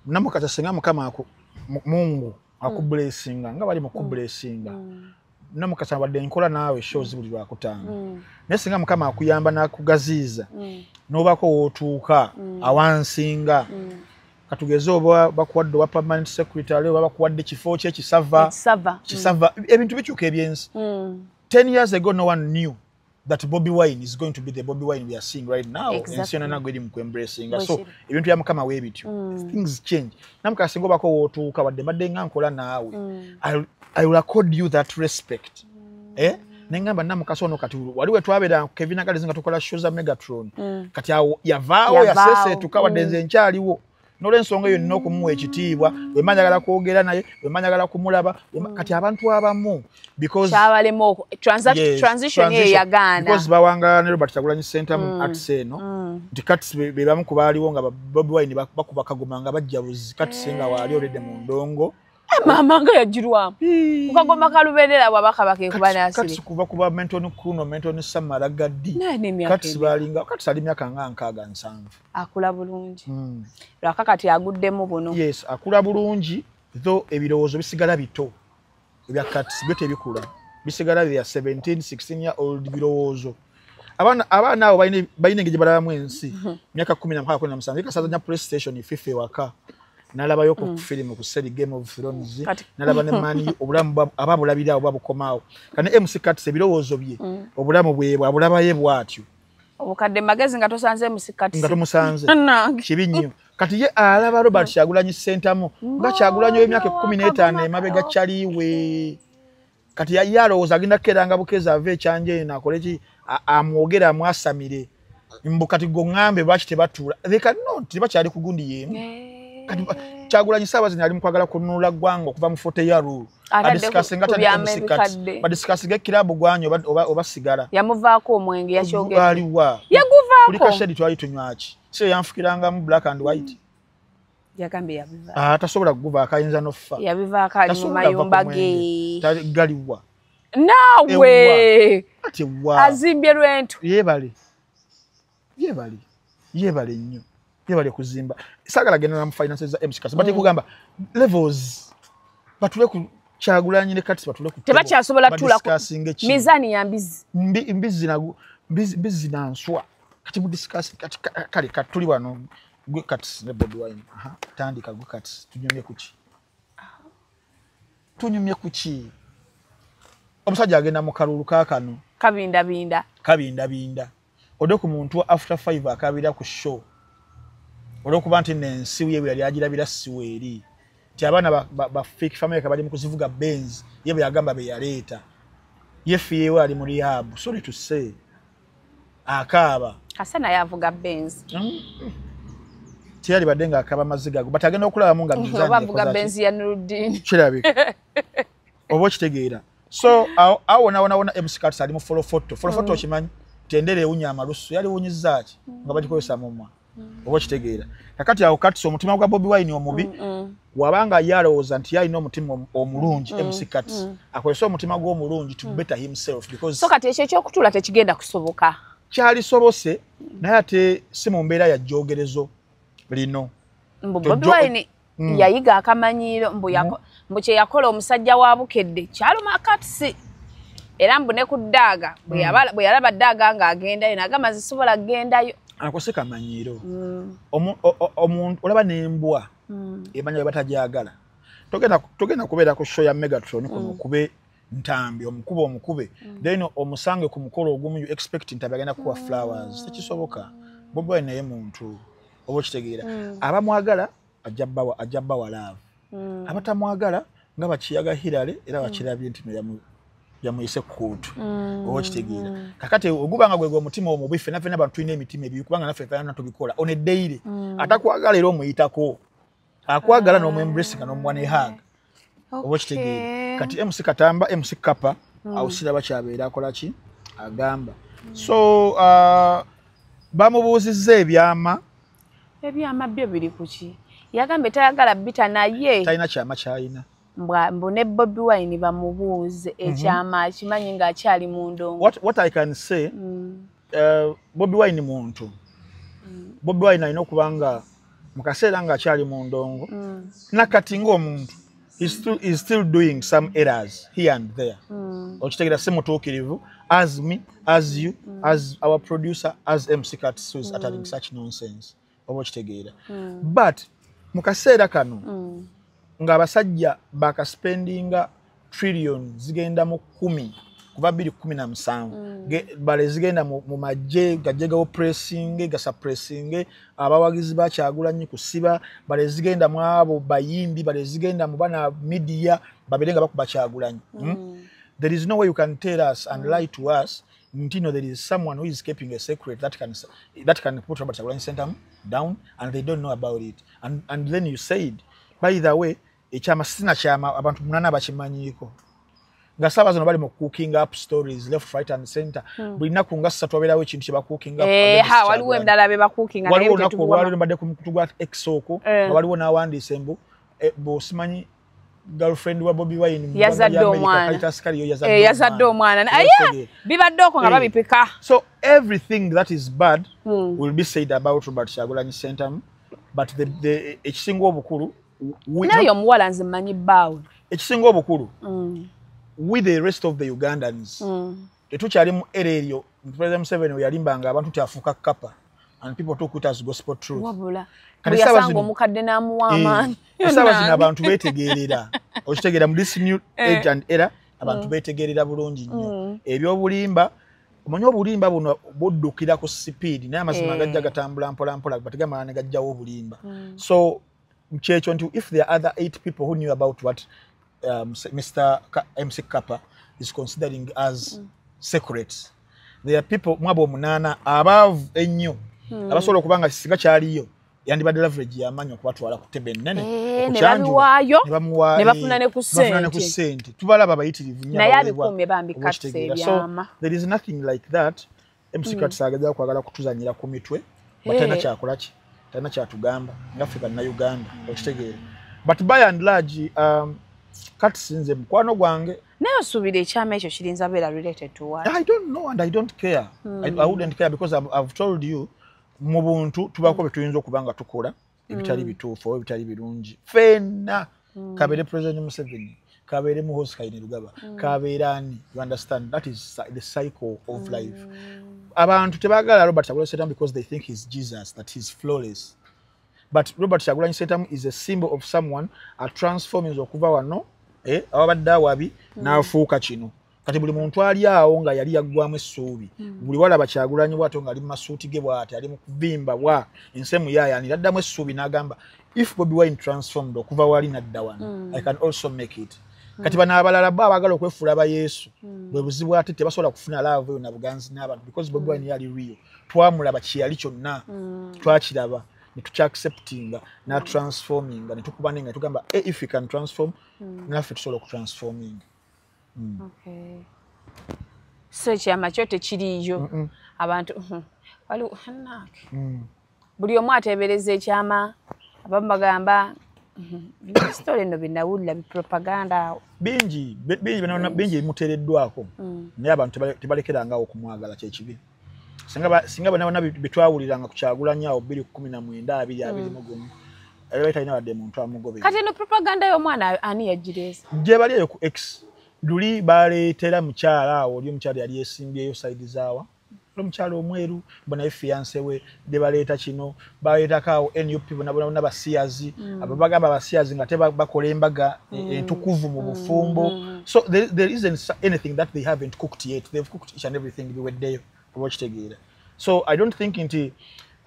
Namukata singa Mukama Mungu akublessinga nga bali mu kublessinga. Namukasa wadde nkola naawe shows buli lwakutaano. Naye singa Mukama akuyamba n'akugaziiza n'obaako w'otuuka awansinga katugeze oba bakuwadde owa permanent secretary oba bakuwadde kifo kye kisava ebintu bikyuka ebyensi. 10 years ago no one knew that Bobby Wine is going to be the Bobby Wine we are seeing right now. Ensi yonna nagwe eri mu embracing. So ebintu bya Mukama weebityo. Things change. Namukasa singa obaako w'otuuka wadde mbadde nga nkola naawe. I will accord you that respect. Nengamba namukasa ono kati waliwe twabera Kevin Agalizi nga tukola shows za Megatron. Kati awo yavaawo yasese tukawadde nze nkyaliwo. N'olw'ensonga eyo nina okumuwa ekitiibwa wemma njagala kwogera naye wemma njagala kumulaba kati abantu abamu because transition ye yagaana because bawanga ne Robert Kyagulanyi Center mu arts eno nti kati be bamu ku baaliwo nga Bobby Wine bakuba kagoma nga bajja buzi kati singa waali olede mu ndongo mama nga yajirwamu kukagoma kalubendera bwabaka bakekuba nasiri kati kuba Menton Kuno Menton Samara Gaddi kati balinga kati sali myaka nga 67 akula bulungi lwakakati aguddemu buno yes akula bulungi though ebirowoozo bisigala bito ebya kati byo tebikula bisigala bya 17 16 year old birowoozo abana abo bayine ngeje balamu ensi myaka 10 ikasaza PlayStation FIFA waka nalaba yoko film ku seri Game of Thrones nalaba ne mani obulamu ababulabira obabukomaawo kana MC Kat sebirowoozo bye obulamu bwebwe abulaba ye bwatyo obukadde magezi nga tosanze MC Kat nga tomusanze kibinyo kati ye alaba Robert Kyagulanyi Center mo nga Kyagulanyi w'emyaka 15 emabega kyaliwe kati yalowooza agenda keranga bukeza ave kyanje nakoleki amwogera amwasamire mbukati gongambe lwaki tebatuula they cannot tebakyali kugundi yemu kati Kyagulanyi Ssaabaze ali mukwagala kununula ggwanga okuva mu 40 year rule adiscussing badiscussing kilabu gwanyo oba sigala yamuvaako omwenge yakyogera aliwa yaguvaako kuli kashedi twali tunywaki so yanfukiranga mu black and white yagambe yabiva tasobola kuguva akayinza nofa yabivaako ali mu mayumba ge galiwa naawe azimbye lwentu yebale nnyo yebale kuzimba sagala genda na finances za MC Kat but kugamba levels batule ku Kyagulanyi ne Kat batule ku tebakyasobola tula mizani ya mbizi na nswa kati mu discuss kali katuli wano gwe Kat ne Bobby Wine tandika gwe Kat tunyumye kuki omusajja agenda mu kalulu kakano kabinda odo ku muntu after 5 akabira ku show olwokuba nti nensi yewe yali agirabira siweeri ti abaana ba fake family kabali mu kuzivuga Benz yebe yagamba be yaleeta yefiyewe ali mu rehab sorry to say akaba Hasana yavuga Benz tiyali badenga akaba maziga but agenda okulaba munga mizani bavuga Benz ya Nuruddin kirabe obo kitegeera so awo naona MC Kat ali mu follow photo okimanyi tendere unya amalusu yali wunyizaaki nga bagikozesa mumwa oba kitegeera kakati awo kati omutima gwa Bobi Wine omubi wabanga yalowooza nti yalina omutima omulungi MC Kati akozesa omutima gw'omulungi to better himself because so kati ekyo ekyokutula tekigenda kusoboka kyali sobose naye ate si mu mbeera ya jjogerezo lino Bobi Wine yayiga akamanyiiro mbu kye yakola omusajja wa Bukedde kyaluma Kati era mbu ne ku ddaaga bwe yalaba ddaaga ng'agendayo n'agamba zisobola kugendayo akose kamanyiiro omuntu olaba n'embwa emanya bwe batajagala togenda kubeera ku show ya Megatron kuno okube ntambi omukube then omusange ku mukolo ogumu you expect nti abagenda kuwa flowers tekisoboka Bobi Wine naye muntu oba kitegeera abamwagala ajja bawa love abatamwagala nga bakiyaga Hillary era bakirabye nti yamuyise kuutu oba kitegeera kakati ogubanga gwe omutima omubi ffenna abantu tulina emitima ebibi kubanga naffe ffenna tubikola on a daily atakwagala era omuyitako akwagala n'omwembracing n'omuwa ne hug oba kitegeera kati MC Katamba MC Kapa awusira bakyabeera akola ki agamba so bamubuuzizza ebyama byo biri kuki yagambe tayagala bita naye talina kyama kyalina mbu ne Bobi Wine bamubuuze ekyama akimanyi ng'akyali mu ndongo what I can say Bobi Wine muntu Bobi Wine alina okubanga mu kaseera ng'akyali mu ndongo nakati ng'omuntu he's still doing some errors here and there okitegeera si mutuukirivu as me as you as our producer as MC Kat who is uttering such nonsense oba okitegeera but mu kaseera kano ng'abasajja bakaspendinga trillion zigenda mu 10 kuva 2017 bale zigenda mu majje gajjegawo pressing gasuppressing abawagizi bakyagulanyi kusiba bale zigenda mu abo bayimbi bale zigenda mu bana media baberenga bakuba kyagulanyi there is no way you can tell us and lie to us ntino there is someone who is keeping a secret that can put Robert Kyagulanyi Ssentamu down and they don't know about it and then you said by the way ekyama sina kyama abantu munana bakimanyiiko nga saba zino bali mu cooking up stories left right and center bulina ku nga ssatu wabeerawo ekintu kye ba cooking up waliwo endala be ba cooking waliwo naku waliwo mbadde ku mukutu gwa exoko waliwo n'awandiise mbu bw'osimanyi girlfriend wa Bobi Wine yazadde omwana bibadde okwo nga babipika so everything that is bad will be said about Robert Kyagulanyi Ssentamu but the ekisinga obukulu naye omuwala nze mmanyi bbaawe ekisinga obukulu with the rest of the Ugandans tetukyali mu era eryo President Museveni yalimbanga abantu tyafuuka kapa and people took it as gospel truth wabula yasanga omukadde n'amuwa amaanyi esaawa zino abantu beetegeerera okitegeera mu this new age and era abantu beetegeerera bulungi nnyo ebyobulimba omanyi obulimba buno buddukira ku sipiidi naye amazima gajja gatambula mpolampola bategamala ne gajjawo obulimba so kyekyo nti if there are other 8 people who knew about what Mr. MC Kappa is considering as secrets there are people mwabo munana above ennyo abasobola okubanga singa kyaliyo yandibadde leverage yamanyi okubatwala ku ttebe ennene ne bamuwaayo ne bafuna ne ku ssente tubalaba abayitirivu nnyo naye abikuumye bambikatuse ebyama there is nothing like that MC Kat saagala kwagala kutuzanyira ku mitwe batana kyakola ki tana kyatugamba ngaffe bannayuganda okitegeera but by and large Kat sinze mukwano gwange naye osuubira ekyama ekyo kirinza beera related to what I don't know and I don't care I wouldn't care because I've told you mu buntu tubako betuyinza okubanga tukola ebitali bituufu ebitali birungi fenna kabere President Museveni kabere Muhoozi Kainerugaba kaberani you understand that is the cycle of life abantu tebagala Robert Kyagulanyi Ssentamu because they think he's Jesus that he's flawless but Robert Kyagulanyi Ssentamu is a symbol of someone a transforming okuva wano abadde awabi n'afuuka kino kati buli muntu ali awo nga yali yaggwamu essuubi buli walaba Kyagulanyi bw'ato nga ali mu masuuti ge bw'ati ali mu kuvimba bwa ensemu yaayanira addamu essuubi n'agamba if Bobi Wine transformed okuva wali nadda wano I can also make it kati bano abalala bo abagala okwefuula aba Yesu bwe buzibu ate tebasobola kufuna laavu eyo na buganzi n'abantu because Bobi Wine yali real twamulaba kyeyali kyonna twakiraba ne tukyaacceptinga na transforminga ne tukuba nenga tugamba if we can transform naffe tusobola okutransforming okay so ekyama kyo tekiriyo abantu waliwo buli omu ateebereza ekyama abamu bagamba story no binawulira propaganda bingi bimuteereddwako naye abantu tebalekerangawo okumwagala kyekibi singa bana bitwawuliranga ku Kyagulanyi awo 2019 2021 era talina wadde muntu amugobera kati no propaganda y'omwana ani yagireza gye baliyo ku X luli baleetera mukyala awo oli omukyala yali esimbyeyo side zaawa omukyala omweru bona fiance we de baleeta kino baleetako awo NUP bona basiyazi abo bagamba basiyazi nga tebakola embaga entukuvu mu bufumbo so there isn't anything that they haven't cooked yet. They've cooked each and everything biweddeyo obokitegeera. So I don't think nti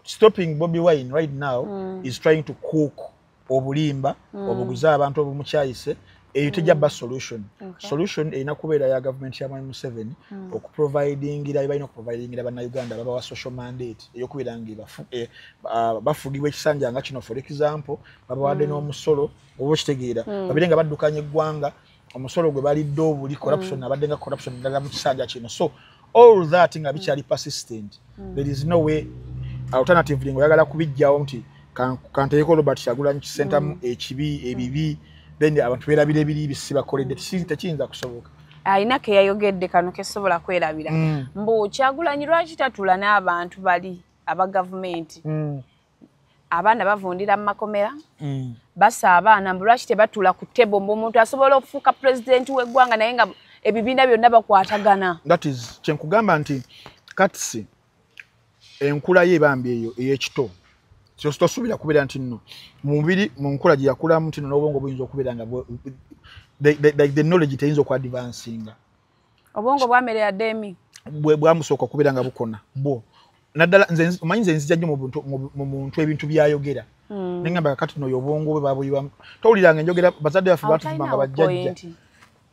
stopping Bobi Wine right now is trying to cook obulimba obuguza abantu obumukyayise eyo tejja solution. Solution erina kubeera ya government ya Mwai Museveni okuprovidingira balina okuprovidingira bannayuganda babawa social mandate eyokubeera nga bafugibwa ekisanja nga kino for example babawadde n'omusolo obokitegeera babire nga baddukanya eggwanga omusolo gwe balidde obuli corruption abadde nga corruption ddala mu kisanja kino. So all that nga bikyali persistent. There is no way alternatively ngoyagala kubijjawo nti kanteeko Robert Kyagulanyi kisentamu ekibi ebibi then abantu berabira ebiri bisibakoledde tekiyinza kusoboka. Ayina ke yayogedde kano kesobola kwerabira mbu Kyagulanyi lwaki tatula n'abantu bali aba government abaana bavundira mu makomera basa abaana mbu lwaki tebatula ku table mbu omuntu asobola okufuuka president w'eggwanga naye nga ebibiina byonna bakwatagana. That is kyenkugamba nti katisi enkula y'ebambi eyo ey'ekito tosuubira kubeera nti nno mubiri mu nkula gye yakulamu nti n'obwongo buyinza okubeera nga the knowledge teyinza okwadvancinga obwongo bwamerera ddemi bwamusooka okubeera nga bukona bwo naddala omanyi nze nzija nnyo mu muntu ebintu byayogera nengamba kakati noyo obwongo bwe babuyiwamu towuliranga enjogera bazadde baffe batuvumanga bajjajja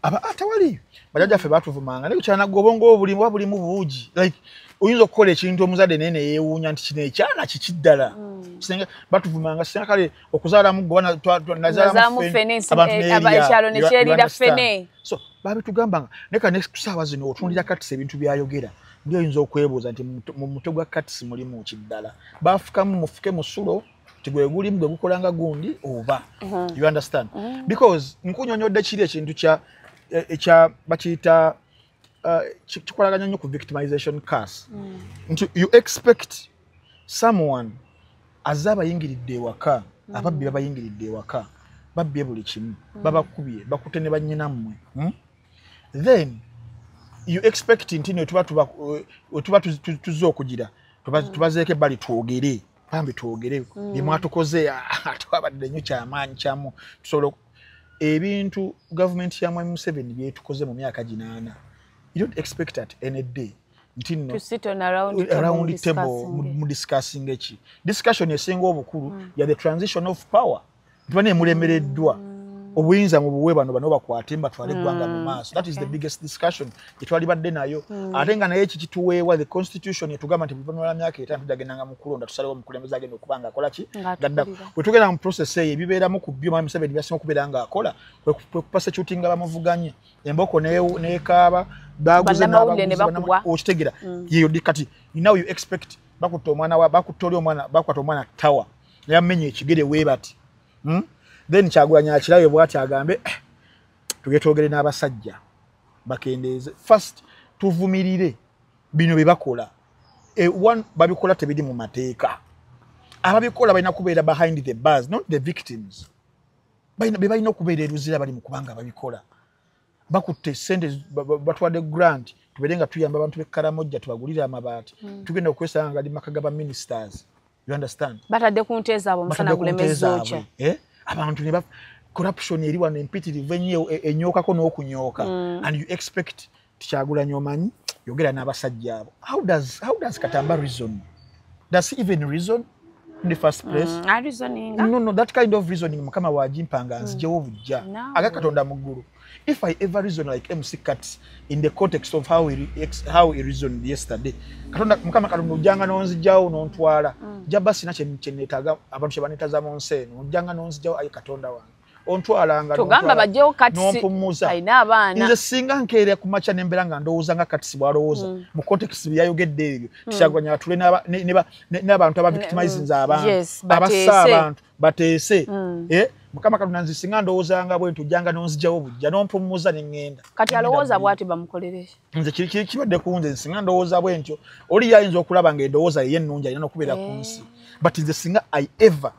atawali bajjajja ffe batuvumanga naye kukyana gwe obwongo buli mu buugi like oyinza okukola ekintu omuzadde naye neyeewuunya nti kino ekyana kikiddala kisenga batuvumanga singa kale okuzaalamu gwe nazaalamu ekyalo nekyerira ffene so babitugambanga naye kane kusaawa zino otundira katisi ebintu byayogera ndi oyinza okwebuuza nti mu mutwe gwa katisi mulimu kiddala bafukamu mufuke musulo tigwe gulimu gwe gukolanga gundi oba you understand because nkunyonyodde kiri ekintu kya bakiyita chikolaganya nnyo ku victimization case nti you expect someone azabayingiridde ewaka ababbi babayingiridde ewaka babbye buli kimu babakubye bakute ne bannyinammwe then you expect nti tuba tuzze okugira tubazeeko ebbali twogere bambi twogere byemwatukoze twabadde nnyo kyamaanyi kyamu tusobola ebintu gavumenti ya Mwai Museveni byetukoze mu myaka 8 you don't expect that any day to sit on around table mu discussing echi discussion esinga obukulu ya the transition of power tubane mulemereddwa obuyinza mu buwe bano bakwate mbatwale gwanga mu maaso. That is the biggest discussion etwali badde nayo atenga naye kituweewa the constitution yetugamba nti bivunula myaka 5 tujagendanga mu kulonda tusalewo mukulembeza agenda okubanga akola ki gadda bwe tugenda mu process eyo ebibeeramu ku byo Mwai Museveni byasima okubeera nga akola kwe kupasitutinga bamuvuganye emboko neekaaba baguze n'abaguze yeyo kati now you expect bakutte omwana bakuttoli omwana bakwata omwana tawa yamenye ekigere weebati then Kyagulanyi akirayo bwati agambe tugetogere n'abasajja bakendeeze first tuvumirire bino bebakola one babikola tebidi mu mateeka ababikola balina kubeera behind the bars not the victims balina okubeera eruzira bali mu kubanga babikola bakutte sente batwadde grant tuberenga tuyamba abantu b'Ekkaramojja tubagulira amabaati tugenda okwesanga nga maka gaba ministers you understand batadde ku nteeza abo musana gulemezoocha abantu ne corruption eri wano empitirivu ennyo enyookako n'okunyooka and you expect Kyagulanyi omanyi yogera n'abasajja abo how does Katamba reason? Does he even reason in the first place? No, that kind of reasoning mukama wajimpanga nzijewo bujja aga Katonda mu ggulu. If I ever reason like MC Kat in the context of how he reasoned yesterday, Katonda mukama Katonda ujanga nonzijawo nontwala jaba sina kyenetaga abantu kyebanetaza mu nsi eno ujanga nonzijawo ayi Katonda wange ontwalanga tugamba bajjewo kati nompumuza ayina abaana nze singa nkeera ku macha nembera nga ndowooza nga kati bwalowooza mu context byayogedde ebyo Kyagulanyi atule n'abantu abavictimizinze abantu abassa abantu bateese Mukama Katonda nze singa ndowoozanga bwe ntujjanga nonzijawo bujja nompumuza n'engenda kati alowooza bw'ati bamukolere nze kibadde ku nze singa ndowooza bwe ntyo oli yayinza okulaba ng'endowooza ye ennungi alina n'okubeera ku nsi but nze singa I ever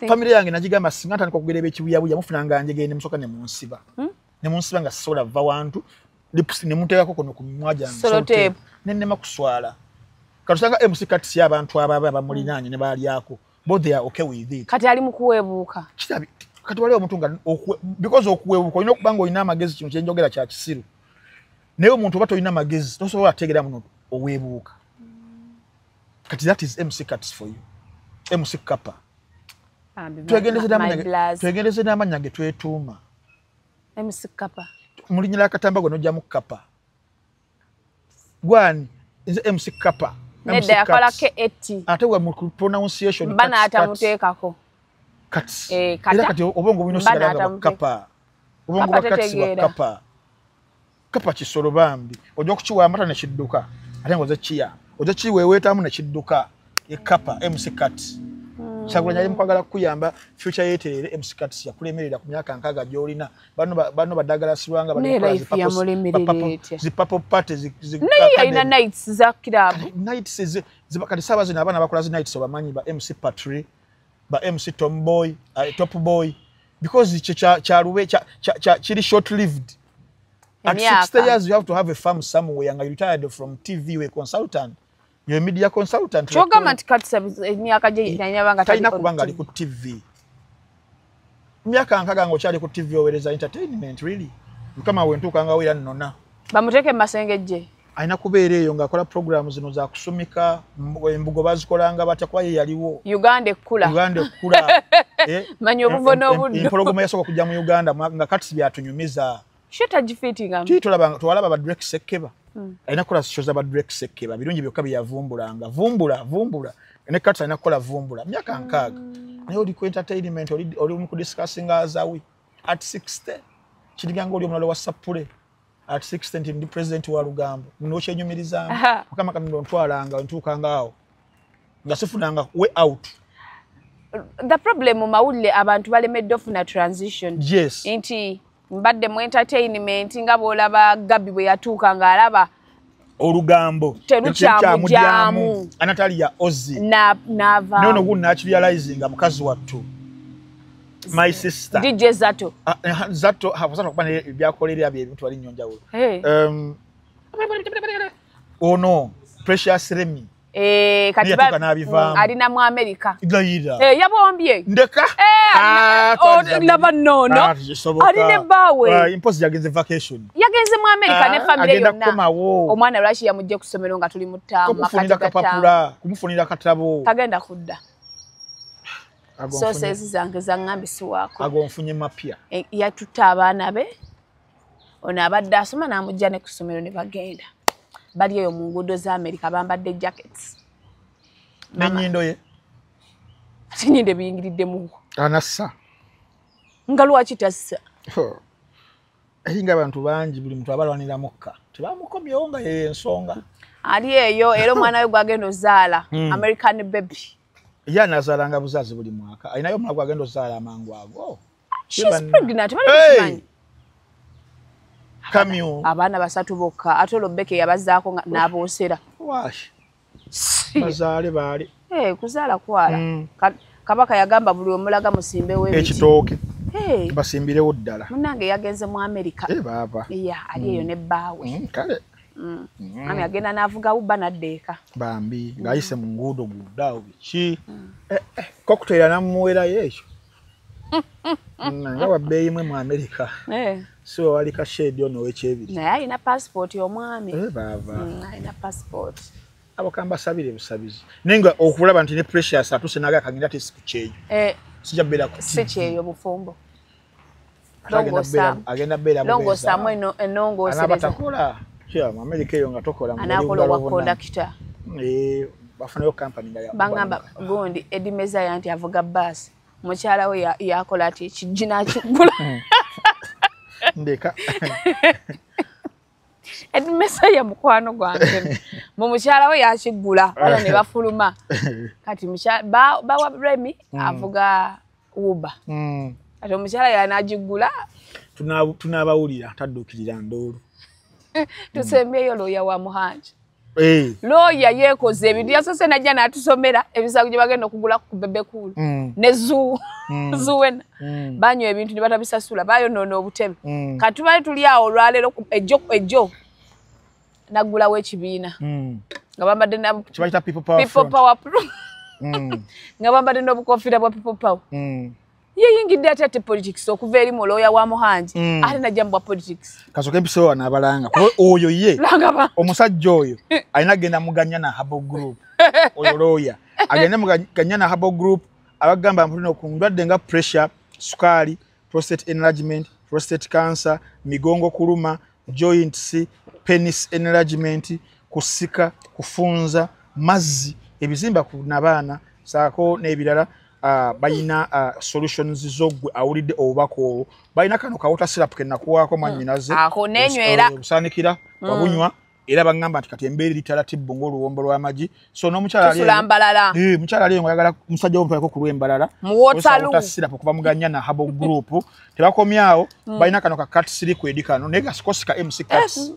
family yange nagigamba singa ntandika okugereba ekibuyabuya mufunanga njegere ne musoka ne munsiba ne munsiba nga sola va wantu lipusi ne muteekako kono ku mimwa gyange solotape nennema kuswala katusanga MC Katsi abantu ababa bamulinaanye ne baalyako both they are okay with it kati ali mu kuweebuuka kitabi kati waliwo omuntu nga because okuweebuuka olina okuba nga olina amagezi kino kyenjogera kya kisiru naye omuntu oba tolina amagezi tosobola ateegera muno oweebuuka kati that is MC Katsi for you MC Kappa twegendeze n'amannya ge twetuuma MC Kappa mulinyira akatamba gwe nojjamu Kappa gwani nze MC Kappa nedda yakola ke eti ate we mu pronunciation bana atamuteekako kati kata kati obongo bwino sigala Kappa obongo bakati wa Kappa Kappa kisolo bambi ojja kukiwamba ne kidduka ate ngoze kiya ojja kiweweetamu ne kidduka ye Kappa MC Katsi Kyagulanyi ali mukwagala kuyamba future yeterere MC Katsi yakulemerera ku myaka nkaga gyolina bano badagala sirwanga zipapo party naye ina nights za club nights zibakati saba zina abana bakola zi nights obamanyi ba MC Patri ba MC Tomboy Top Boy because kyalube kiri short lived at 60 years you have to have a farm somewhere and you retired from TV you a consultant you're a media consultant chogama Katsi emyaka gye yanyabanga talina kubanga ali ku TV myaka nkaga ngo kyali ku TV owereza entertainment really kama wentuka nga wira nnona bamuteke masengejje aina kubeera eyo ng'akola programu zino za kusumika embugo bazikolanga batya kuba ye yaliwo Uganda ekkula manyi obuvo n'obuddo empologoma yasooka kujja mu Uganda nga Katsi byatunyumiza shetagifitinga twalaba ba Drake Sekeba aina kola shoza ba Drake Sekeba birungi byokka byavumbulanga vumbula ne Katsi aina kola vumbula myaka nkaaga naye oli ku entertainment oli mu kudiscussing azawi at 60 kiriganga oli omulala wa Sapule at 60 ndi president wa Lugambo nokyenyumiriza Mukama Katonda ntwalanga ntuukanga awo nga sifunanga way out the problem mawulire abantu balemedde ofuna transition yes nti mbadde mu entertainment nga bolaba Gabi bwe yatuuka ng'alaba Olugambo terukyamujamu Anatalia Ozzy nava nono guna realizing mukazi wattu my sister DJ Zato Zato hafuza kubana byakolerera bye bintu ali nyonjawulo ono Precious Remy kati alina mu America yabombye ndeka laba nono aline bawe impose yagenze vacation yagenze mu America ne family yonna omwana lwashi yamujje kusomero nga tuli mu ttama kumufunira katabo tagenda kudda so says zange zangambisi wako agonfunye mapya yatutta abaana be ono abadde asoma n'amujja ne kusomero ne bagenda bali eyo mu nguudo za America bambadde jackets n'ennyindo ye ennyindo biyingiridde mu anassa nga lwaki tassa nga abantu bangi buli muntu abalwanira mukka tebamukomyewo nga yensonga ali eyo era omwana we gwagenda ozaala American baby ye anazaalanga buzazi buli mwaka alinayo omwana gwagenda ozaala amangu ago she's pregnant bali kamyo abaana basatu bokka ate Lobeke yabazaako n'aboosera wash bazaale baali kuzaala kwala Kabaka yagamba buli omulaga musimbe w'ebiti ekitooke basimbirewo ddala munnange yagenze mu America baba ali eyo ne bbaawe kale ami agenda n'avuga ubba n'addeeka bambi ng'ayise mu nguudo guddaawo biki kokutera namuwerayo ekyo nga wabbeeyi mwe mu America si wali kashedi ono w'ekyebiri naye alina passport y'omwami baba alina passport abakamba sabire busabizi nenga okulaba nti ne Precious atuse naga kagenda tesiku kyeyo sija bela ku si kyeyo bufumbo agenda bela longo samwe enongo sereza anabatakola kya mu America eyo nga tokola mu anakola wa conductor bafuna yo company nga ya bangamba gondi edimeza yanti avuga bus mukyala we yakola ati kijina kigula ndeka edi mesaya mukwano gwange mu mukyala we yakigula wala ne bafuluma kati mukyala bawa Remy avuga Uber ati omukyala yanagigula tunabawulira taddukirira ndoolu tusembeyo looya wa Muhanji looya yeekoze ebintu yasose najja n'atusomera ebisago gye bagenda okugula ku Bebekulu ne zuwena banywa ebintu ne batabisasula bayonoona obutebe kati tubali tuli awo olwaleero ejjo naggulawo ekibiina nga bambadde people power nga bambadde n'obukofiira bwa people power yeyingidde ate politics okuva eri mu looya wa Muhanji ate najja mu bwa politics kasooka empisewo n'abalanga oyo ye omusajja oyo alina agenda muganya na Habo Group oyo looya agenda muganya na Habo Group abagamba mpulina okundwadde nga pressure sukaali prostate enlargement prostate cancer migongo kuluma joints penis enlargement kusika kufunza mazzi ebizimba ku nabaana saako n'ebirala bayina solutions zogwe awulidde obubaka olwo bayina kano kawota syrup ke nakuwaako mwannyinaze ako nenywera obusanikira wabunywa era bagamba nti kati embeera litala tibbo ng'oluwombo lw'amagi so n'omukyala mukyala ali ayagala musajja womupaeko ku lw'embalala muwota syrup okuva muganya na Habo Group tebakomyawo bayina kano ka cuts liquid kano naye gasikosi ka MC cuts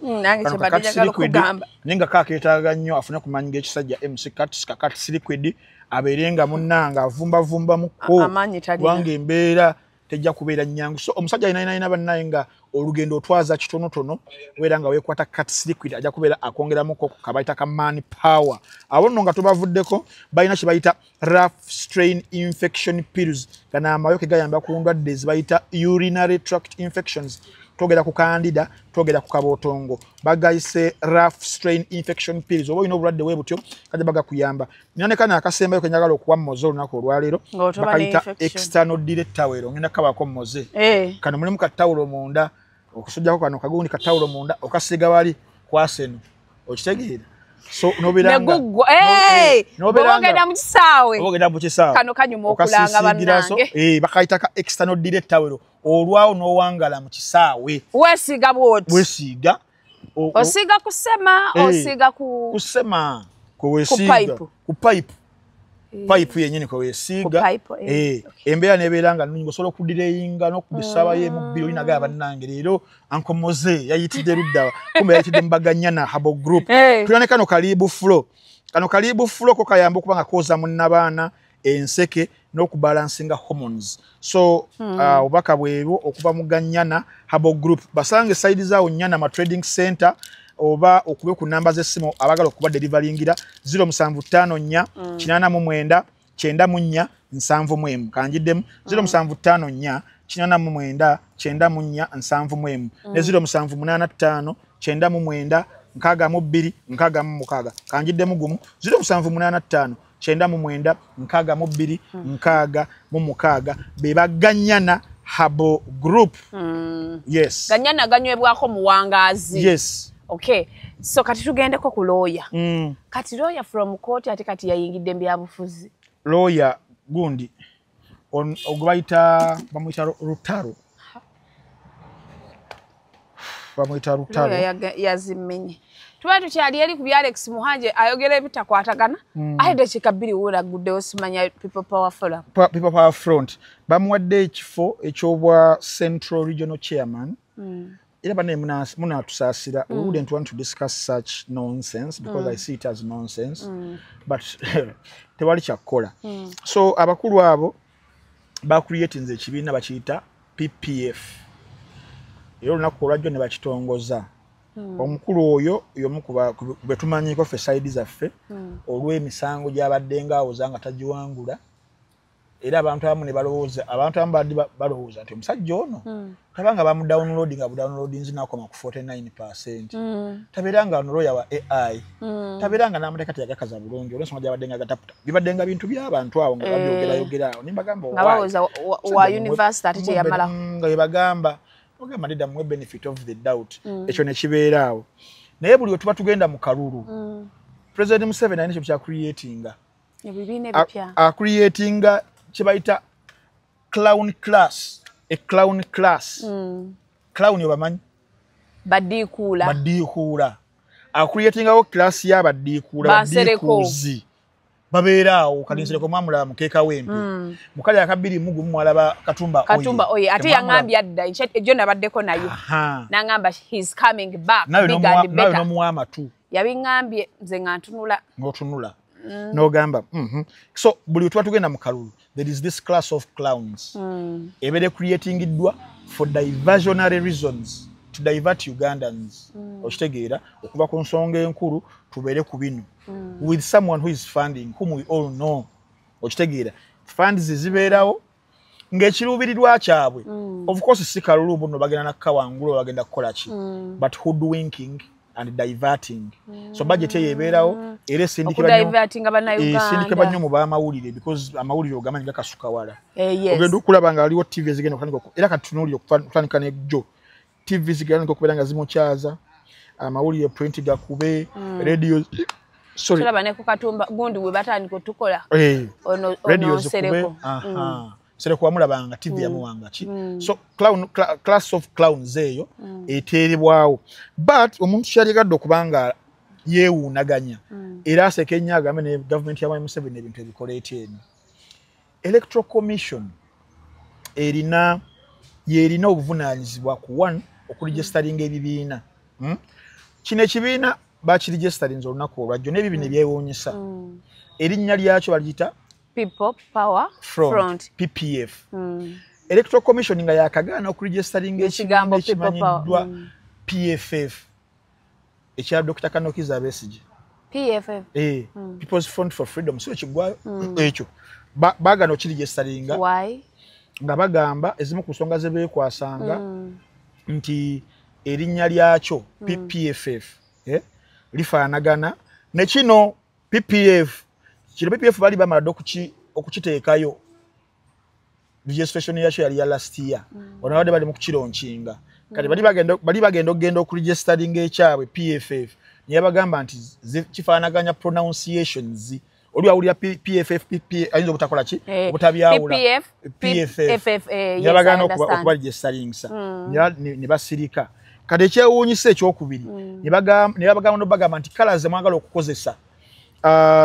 naye nga kakeetaaga nnyo afune kumanyiga ekisajja MC cuts ka cuts liquid abeerenga munnanga avumbavumba muko kubanga embeera tejja kubeera nnyangu so omusajja ayina bannaye nga olugendo otwaza kitonotono weera nga weekwata cuts liquid ajja kubeera akwongeramuko ku kabayita ka man power abo nno nga tubavuddeko balina kye bayita rough strain infection pills gana amayoke gayamba ku ndwadde zibayita urinary tract infections togera ku candida togera ku kabootongo bagayise rough strain infection pills oba olina obulwadde bwe butyo kajja bagakuyamba nyanekana akasembayo kenyagala okuwa mmoze olunaku olwaleero bakayita external direct towel ngenda kabako mmoze kano mulimu katawulo munda okusujjako kano kagundi katawulo munda okasiga wali kwaseno okitegeera so noberanga nobogenda mu kisaawe kano kanyuma okulanga bannange bakayita ka external direct towel olwawo n'owangala mu kisaawe weesiga bwoti weesiga osiga kusema osiga kusema kweweesiga ku pipe pipe yennyini kweweesiga embeera nebeera nga nnungi osobola okudireyinga n'okubisaabayo emubbiri olinagaya bannange leero ankomoze yayitidde ludda kumbe yayitidde mubaganya na Habo Group tulina ne kano kaliibu flow ko kayamba okuba nga kooza munnabaana enseke n'okubalansinga hormones so obubaka bwebwo okuva muganyana Habo Group basange side zaawo nyana ma trading center oba okube ku namba z'essimu abagala okuba deliveryingira 0754 889 904 7 kanjiddemu 0754 889 904 7 ne 0785 909 62 66 kanjiddemu gumu 0785 9 9 62 66 bebaganyana Habo Group yes ganyana ganywebwako muwangazi yes okay so kati tugendeko ku lawyer kati lawyer from court ate kati yayingidde mbyabufuzi lawyer gundi ogubayita bamuyita Rutaro yazimenye tuba tukyali eri ku bya Alex Muhanji ayogera ebitakwatagana ayedde kikabiri wura guddewo simanya people power front bamuwadde ekifo ekyobwa Central Regional Chairman era bane munatusaasira we wouldn't want to discuss such nonsense because I see it as nonsense but tewali kyakukola so abakulu abo bacreatinze ekibiina bakiyita PPF era olunaku olwajjo ne bakitongoza omukulu oyo yomukuba betumanyiko ffe side zaffe olw'emisango gy'abadde ngaawoza nga tagiwangula era abantu abamu ne balowooza abantu abamu badde balowooza nti omusajja ono tabanga bamudownloading nga budownloadinzi nakoma ku 49% tabeera nga noloya wa AI tabeera nga n'amateeka yagakaza bulungi olw'ensonga gy'abadde nga gataputa bibadde nga bintu by'abantu abo nga babyogerayogerawo nimbagamba wa university ate teyamalaho nga bebagamba ogamba ndida mwe benefit of the doubt ekyo ne kibeeraawo naye buli wetuba tugenda mu kalulu President Museveni alina ekyo kya creatinga ebibiina ebipya creatinga kye bayita clown class. A clown class. Clown yobamanyi? Badikula. Badikula. Creating our class ya badikula. Badikuzi. Babeeraawo kalinsireko mwamulaba mukeeka wempe mukali akabiri mugu mwalaba katumba oye ate yangambye adda ejjo nabaddeko nayo nangamba he's coming back big and better nayo nomuwama tu yabingambye nze ngotunula nogamba so buli tuba tugenda mu kalulu there is this class of clowns ebere creating idwa for diversionary reasons to divert Ugandans okitegeera okuva ku nsonga enkulu tubeere ku bino with someone who is funding whom we all know okitegeera funds zibeerawo ng'ekiruubirirwa kyabwe of course si kalulu buno bagenda nakka wangulu bagenda kukola ki but hoodwinking and diverting so budget yebeerawo era sindike banyo mu baamawulire because amawulire ogamanyi gakasuka wala ogenda okulaba nga waliwo TV zigenda okutandika era katunuulire okutandika n'ejjo TV zigenda okubeera nga zimukyaza amawulire print gakube radio sorry tulaba ne ku katumba gundi we batandika okutukola ono sereko sereko wamulabanga TV yamuwanga ki so class of clowns eyo eterebwawo but omuntu kyaligadde okubanga yeewuunaganya era asekenya agambe ne government ya Museveni ebintu ebikola etyeni electoral commission erina obuvunaanyizibwa ku one okuregisteringa ebibiina kino ekibiina bakiregisterinze olunaku olwajjo n'ebibiina ebyewuunyisa erinnya lyakyo baligita People Power Front PPF electoral commission nga yakagaana okuregisteringa ekigambo ekimanyiddwa PFF ekya Dr. Kanokiza Besigye PFF People's Front for Freedom so ekigwayo ekyo baagaana okuregisteringa nga bagamba ezimu ku nsonga ze beekwasanga nti erinnya lyakyo PFF lifaanagana ne kino PPF bali bamala okukiteekayo registration yakyo yali ya last year wanabadde bali mu kukironkinga kati bali bagenda okuregisteringa ekyabwe PFF naye bagamba nti kifaanaganya pronunciations oli awulira PFF ayinza obutakola ki obutabyawula PFF yabagana okubaregisteringa ne basirika kati ekyewuunyisa ekyokubiri ne bagamba nobagamba nti kalaze mwagala okukozesa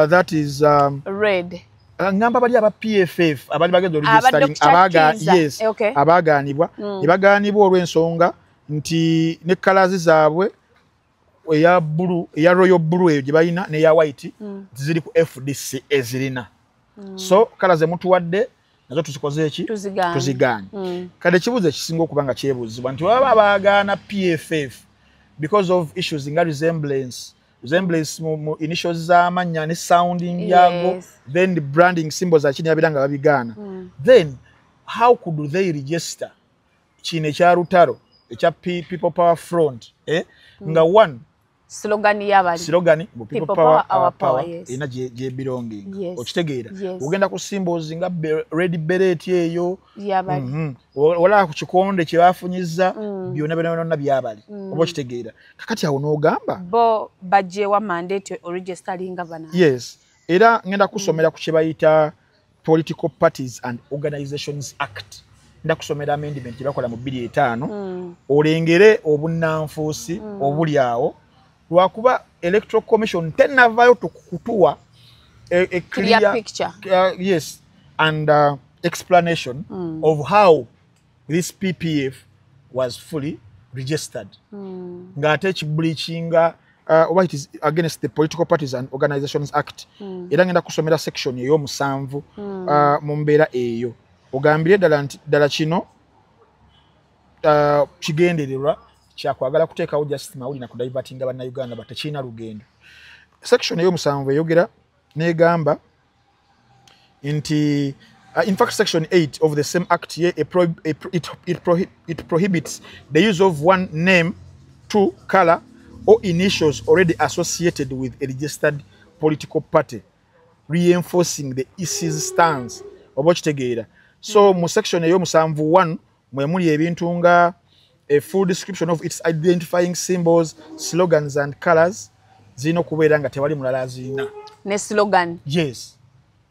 that is red ngamba bali aba PFF abali bagenda registering abagaanibwa ne bagaanibwa olw'ensonga nti ne kalazi zaabwe eya blue eya royal blue eyo gye balina n'eya white ziri ku FDC ezirina so kalaze mutuwadde nazo tusikoze eki tuziganye kade kibuze kisinga okubanga kyebuzibwa nti baba baagaana PFF because of issues nga resemblance mu initials z'amanya ne sounding yago then the branding symbols akini abiranga babigaana then how could they register kine kya Rutaro ekya People Power Front nga one slogan yabali people power our power ina je belonging okitegeera ogenda ku symbols nga red beret eyo wala ku kikonde kye bafunyiza byonna byabali oba okitegeera kakati awo n'ogamba bo baje wa mandate registering bana yes era ngenda kusomera ku kibayita Political Parties and Organizations Act nda kusomera amendment bakola mu 25 olengere obunnanfuusi obuli awo lwakuba electoral commission tenavayo tukukutua a clear picture yes and explanation of how this PPF was fully registered nga ate bleachinga what is against the Political Parties and Organizations Act era ngenda kusomera section eyo musanvu mu mbeera eyo ogambire dala kino kigendererwa kyakwagala kuteekawo just mawuli na kudivertinga banna Uganda batakina lugendo section eyo musanvu eyogera negamba nti in fact section 8 of the same act it prohibits the use of one name, two color or initials already associated with a registered political party, reinforcing the EC's stance oba kitegeera so mu section eyo musanvu 1 mwe muli ebintu nga a full description of its identifying symbols, slogans and colors zino kubeera nga tewali mulala zina ne slogan yes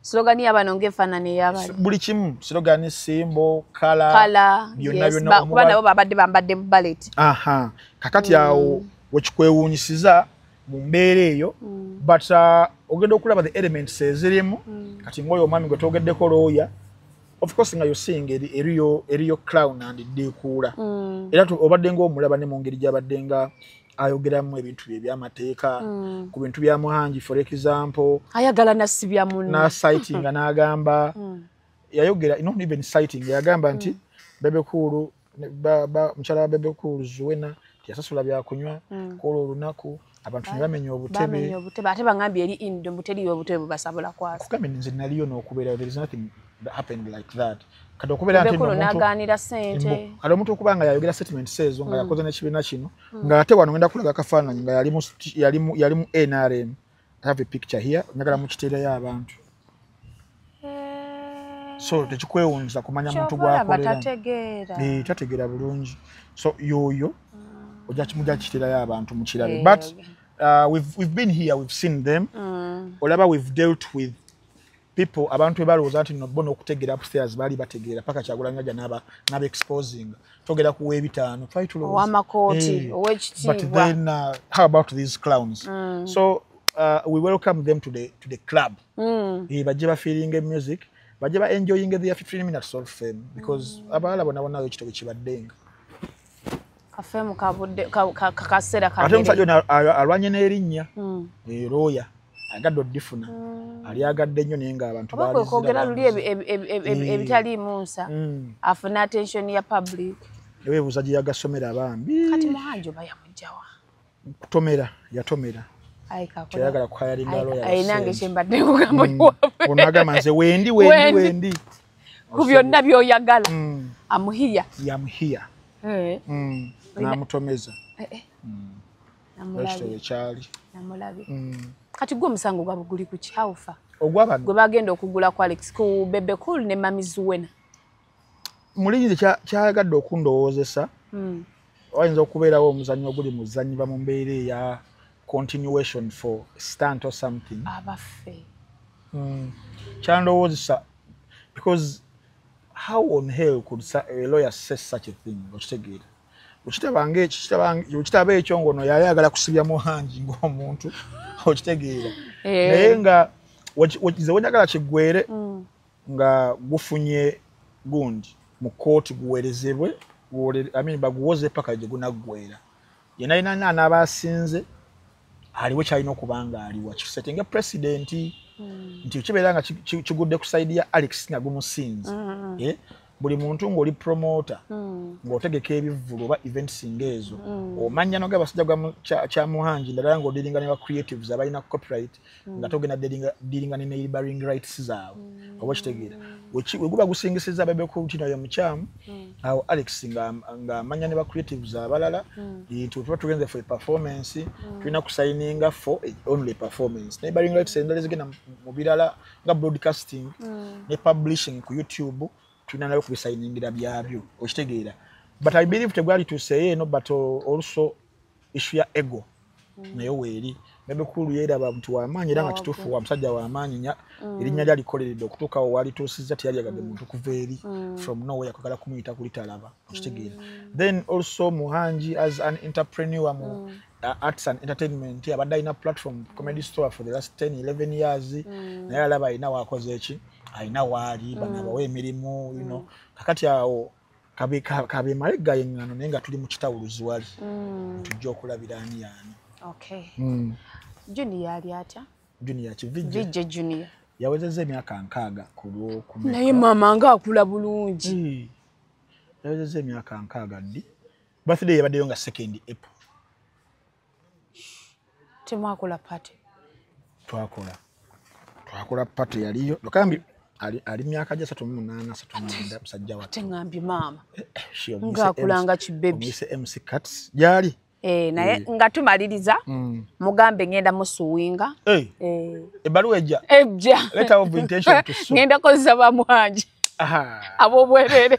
slogan y'abano ngefanane y'abali buli kimu slogan simbo kala byonna byonna kuba nabo babadde bambadde ballet aha kakati awo wekikwewuunyisiza mu mbeera eyo but ogenda okulaba the elements ezirimu kati ngoyo omwami gwe twogeddeko looya of course nga yosinga eriyo crown and dekuula era obadde ng'omulaba ne mu ngeri gy'abadde nga ayogeramu ebintu bye by'amateeka ku bintu bya Muhanji for example ayagala nasibya munne na citing n'agamba yayogera not even citing yagamba nti Bebe Cool mukyala Bebe Cool Zuwena yasasula byakunywa kola olunaku abantu ne bamenya obutebe ate bangambye eri indo muteri obutebe bubasabula kwasa kukambe nze naliyo n'okubeera there is nothing that happened like that kati okubeera nti n'agaanira sente kati omuntu okubanga yayogera statement sezo nga yakoze n'ekibiina kino nga ate wano ngenda kulaga akafaananyi nga yalimu NRM. I have a picture here njagala mukiteerayo abantu so tekikwewunza kumanya muntu gwakolera tategeera bulungi so yoyo mujja kiteerayo abantu mukirabe but we've been here, we've seen them olaba we've dealt with people abantu ebalowooza nti no bono okutegeera upstairs bali bategeera paka Kyagulanyi ajja n'aba exposing togera kuwa ebitaano twali tulowooza ow'amakooti ow'ekitiibwa but then how about these clowns so we welcome them to the club bajje bafeelinga music bajje ba enjoying their 15 minutes of fame because abawala bonabonayo ekitobe kibaddenga kafemu kabudde kakasera kabere ate omusajja alwanye n'erinnya looya agadde oddifuna ali agadde nnyo naye nga abantu bakwekogera luli ebitali munsa afuna attention ya public eweebuuza gye yagasomera abambi kati Muhanji oba yamugjawa kutomera yatomera kyayagala kuhayalinga looya ayinange kyembadde nkugamba onagamba nze wendi ku byonna by'oyagala amuhiya yamuhiya namutomeza ekitobe kyali kati gwe omusango gwabwe guli ku kyawufa ogwabano gwe bagenda okugula ku Alex ku Bebe Cool ne Mami Zuwena mulinzi kyayagadde okundowoozesa wayinza okubeerawo omuzannyo oguli muzannyibwa mu mbeera eya continuation for stunt or something abaffe kyandowoozesa because how on hell could a lawyer say such a thing okitegeera okitaba ekyo ngono yayagala kusibya Muhanji ng'omuntu okitegeera naye nga ze wenyagala kiggwere nga gufunye gundi mu kooti guweerezebwe baguwoze paka gye gunaggwera yena yina n'aba asinze aliwo kyalina okuba nga aliwa kisetinga presidenti nti kibeera nga kigudde ku sayidi ya Alex nga gumusinze buli muntu ng'oli promoter ng'otegeka ebivvulu oba events ng'ezo omanya noga abasajja kya Muhanji ndala ng'odiringa ne ba creatives abalina copyright nga togenda diringa ne neighboring rights zaabwe oba kitegeera weguba gusingisiza Bebe Cool kino yo mukyamu awo Alex nga amanya ne ba creatives abalala tuba tugenze for a performance tulina kusayininga for only performance neighboring rights endala zigenda mu birala nga broadcasting ne publishing ku YouTube tulina nayo kubisayiningira byabyo okitegeera but I believe tegwali to say no but also issue ya ego nayo weeri Bebe Cool yeeraba muntu w'amaanyi era nga kituufu wa musajja w'amaanyi erinnya lyalikoleredde okutuuka awo waalituusizza teyalyagadde muntu kuva eri from nowhere kwagala kumuyita kulitalaba okitegeera then also Muhanji as an entrepreneur mu arts and entertainment abadde alina platform comedy store for the last 10-11 years naye alaba alina waakoze eki alina waali banabawa emirimu kakati awo kabe malega yengano naye nga tuli mu kitawuluzi wali tujja okulabira ani yaani Junior yali atya Junior kivijje Junior yawezezza emyaka 6 ku Lwokumeka naye mama nga akula bulungi yawezezza emyaka 6 ddi birthday yabaddeyo nga 2nd April temwakola party twakola party yaliyo lokambi ali myaka gya 38 musajja wa tengambye mama nga akulanga kibebi MC Cuts jali naye nga tumaliriza mugambe ngenda musuwinga ebaluwa ejja letter of intention to sue ngenda kozesa ba Muhanji abo bwerere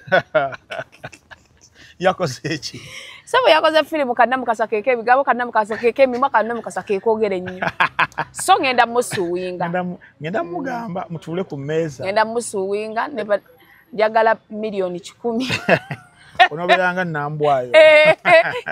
yakoze eki sabo yakoze film kanna mukasa keke bigabo kanna mukasa keke mimwa kanna mukasa keke ogere nnyo So ngenda musuwinga. Ngenda mugamba mutule ku mmeeza. Ngenda musuwinga ne njagala milioni 10. Onoberanga nambwayo.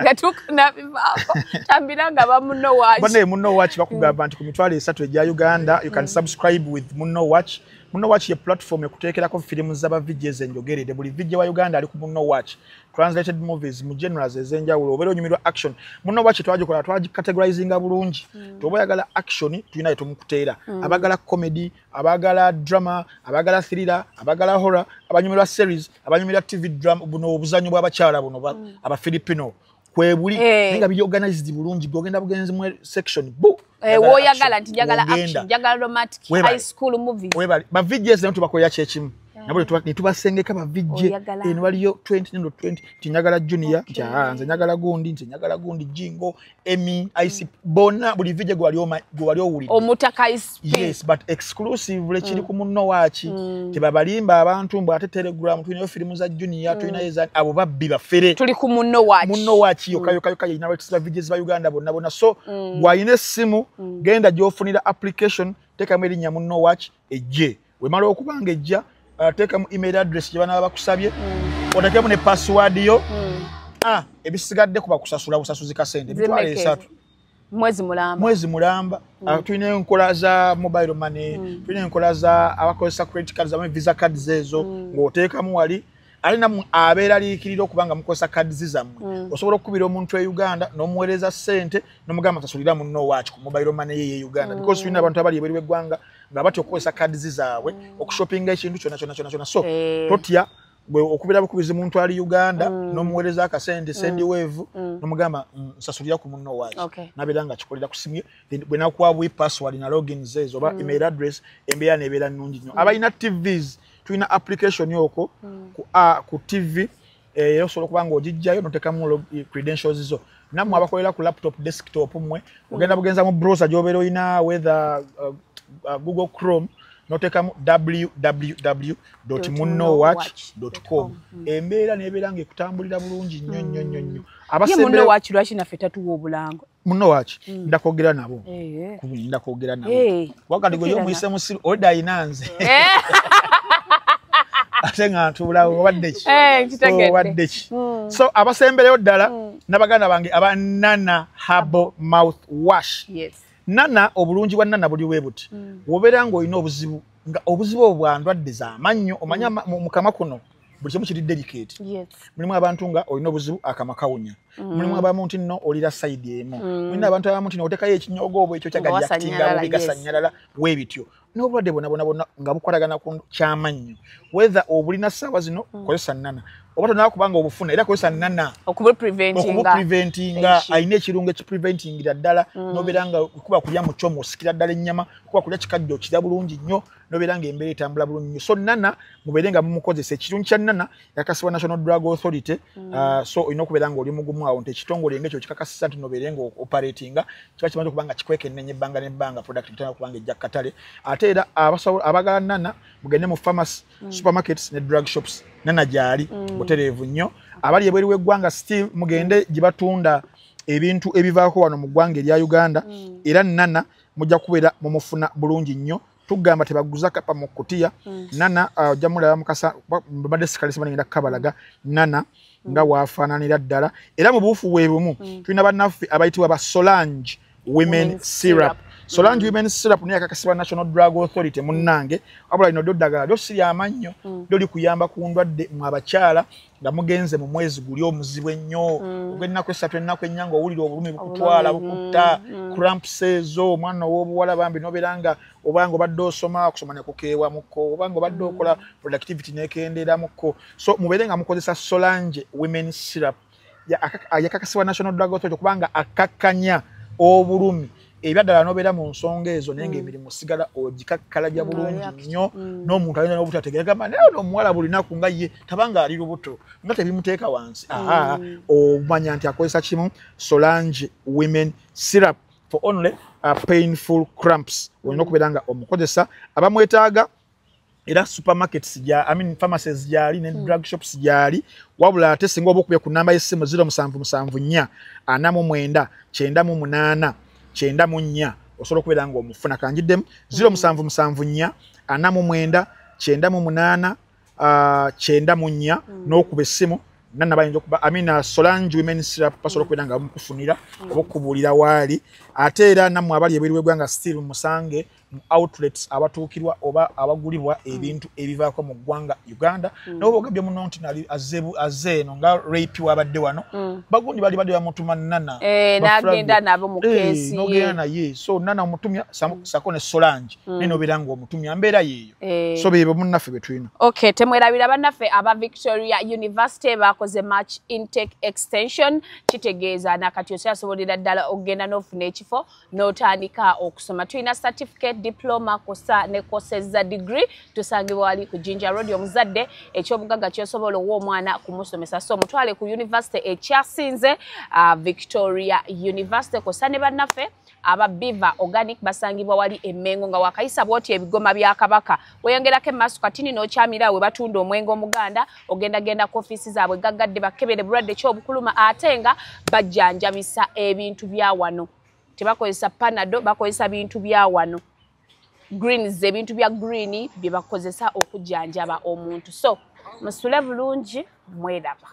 Gatuka na bivako. Tambiranga ba Muno Watch. Bane Muno Watch bakugamba nti ku mitwalo 3 egya Uganda you can subscribe with Muno Watch. Muno Watch ye platform ekuteekerako films z'aba VJs enjogerere buli VJ wa Uganda ali ku Muno Watch. Translated movies mu genres ezenjawulo obero nyumirwa action. Muno Watch twagikola categorizinga bulungi. Toboyagala action tulina yetu mukuteera. Abagala comedy, abagala drama, abagala thriller, abagala horror, abanyumirwa series, abanyumirwa TV drama buno obuzanyo bw'abakyala buno aba Filipino. Kwebuli nga bili organized bulungi bwogenda bugenzi mu section bu woyagala nti njagala action njagala romantic high school movies ba VJs nayo tubakoya kyekimu nabo netubasengeka ba VJ eno waliyo 20 tinjagala junior nze njagala gundi nze njagala gundi jingo Emmy IC bona buli VJ gwali owuli omutaka ISP yes but exclusively kiri ku Muno Watch tebabalimba abantu mbu ate Telegram tulinayo filmu za junior tulinayo abo babbi bafere tuli ku Muno Watch yokayoka ina wetu VJs ba Uganda bonna so bwayine simu genda gyofunira application teka mweri nya Muno Watch ejje wemala okubanga ejja teka mu email address gye bana bakusabye otakemu ne password yo ebisigadde kuba kusasula busasuzi ka sente bitwale 3 mwezi mulamba tulina enkola za mobile money tulina enkola za abakozesa credit cards za visa cards ezo ng'oteekamu wali alina abeera liikirira okubanga mukozesa cards zammwe osobola okukubira omuntu e Uganda n'omuweereza ssente n'omugamba tasulira Muno Watch ku mobile money ye Uganda because tulina abantu abali ebweru w'eggwanga nga batya okukozesa cards zaabwe okushoppinga ekintu kyonna so totya bwe okubira bukubizi muntu ali Uganda n'omuweereza akasente sendi wave n'omugamba nsasulira ku Muno Watch nabeera nga kikolera ku simu bwe nakuwa password na login zezo oba email address embeera nebeera nnungi nnyo abalina TVs tulina application yoko ku TV osobola kubanga ogijjayo notekamu credentials zo namwe abakolera ku laptop desktop mmwe ogenda bugenza mu browser gy'obeera oyina whether Google Chrome notekamu www.munowatch.com embeera nebeera nga ekutambulira bulungi nnyo Muno Watch lwaki naffe tatuwa obulango Muno Watch ndakwogera nabo wakati gwe yomuyise musiru oda inanze atenga tulawo wadde ki so abasembereyo ddala nabaganda bange aba Nana Herbal Mouth Wash Nana obulungi bwa Nana buli webuti wobeera nga olina obuzibu obwa ndwadde z'amannyo omanya mu kamwa kuno buli kimu kiri delicate mulimu abantu nga olina obuzibu akamwa kawunya mulimu abantu nno olira side emu mulina abantu abamu nti otekayo ekinyogo obwo ekyo kyagayakitinga bigasanyalala webityo n'obulwadde bonna nga bukolagana ku kyamannyo whether obulina ssaawa zino kozesa Nana oba tonaba kubanga obufuna era kozesa Nana okubupreventinga alina ekirungo ekipreventingira ddala nobeera nga kuba kulya mucomo osikira ddala ennyama kuba kulya kikajjo kirya bulungi nnyo nobeera nga embeera etambula bulungi nnyo so Nana mubeere nga mumukozesa ekirungi kya Nana yakasibwa National Drug Authority so olina okubeera nga oli mugumu awo nti ekitongole ng'ekyo kikakasisa nti nobeere nga operatinga kiba kimanyi okubanga kikwekennenya ebbanga n'ebbanga product bitana okubanga ejja katale ate era abagala Nana mugende mu pharmacy supermarkets ne drug shops Nana gyali butereevu nnyo abali ebweru w'eggwanga still mugende gye batunda ebintu ebivaako wano mu ggwanga erya Uganda era Nana mujja kubeera mumufuna bulungi nnyo tugamba tebaguza kapa mu kutiya Nana ojja mulaba mukasa mbadde sikalisiba ngenda kabalaga Nana nga waafaananira ddala era mu buufu bwe bumu tulina bannaffe abayitibwa ba Solange Women Syrup Solange Women Syrup niyo yakakasibwa National Drug Authority munnange wabula lino ddagala lyo siri amannyo lyo likuyamba ku ndwadde mu abakyala nga mugenze mu mwezi guli omuzibu ennyo ogw'ennaku 3 ennaku ennya nga owulira obulumi bukutwala bukutta cramps ezo omwana ow'obuwala bambi nobeera nga obanga obadde osoma kusoma ne kukeewamukko obanga obadde okola productivity n'ekenderaamukko so mubeere nga mukozesa Solange Women Syrup yakakasibwa National Drug Authority kubanga akakkanya obulumi ebyaddala nobeera mu nsonga ezo naye ng'emirimu sigala ogikakkalajja bulungi nnyo n'omuntu alina n'obutategeera gamba naye omuwala buli lunaku nga ye tabanga ali lubuto nga tebimuteeka wansi omanya nti akozesa kimu Solange Women Syrup for only painful cramps olina okubeera nga omukozesa abamwetaaga era supermarkets pharmacies gyali ne drug shops gyali wabula ate singa oba okubya ku namba y'essimu 0774 49 98 94 osobola okubeera nga omufuna kanjiddemu 0774 49 98 94 n'okuba essimu nana bayinza okuba Solange Women Syrup basobola okubeera nga bamukufunira oba okubuulira waali ate era nammwe abali ebweru w'eggwanga still musange mu outlets abatuukirwa oba abagulibwa ebintu ebivaako mu ggwanga Uganda n'oba ogambye muno nti nali azze eno nga rape wabadde wano bagundi bali badde bamutuma nana n'agenda nabo mu keesi n'ogenda naye so nana omutumya sako ne Solange nene obeera nga omutumya mbeera yeeyo so bebo munnaffe be tulina okay temwerabira bannaffe aba Victoria University bakoze March intake extension kitegeeza nakati osyasobolera ddala okugenda n'ofuna ekifo n'otandika okusoma tulina certificate diploma kosa ne courses za degree tusangibwa wali ku Jinja Road omuzadde ekyobugaga kyosobola omwana kumusomesa so mutwale ku university ekyasinze Victoria University kosa ne bannaffe aba Biva Organic basangibwa wali Emmengo nga wakayisa bwoti ebigoma bya Kabaka weyongerako emasu katini n'okyamira we batunda omwengo omuganda ogenda ku office zaabwe gaggadde bakebere bulwadde kyobukuluma ate nga bajjanjabisa ebintu bya wano tebakozesa panado bakozesa bintu bya wano greens ebintu bya green bye bakozesa okujjanjaba omuntu so musule bulungi mweraba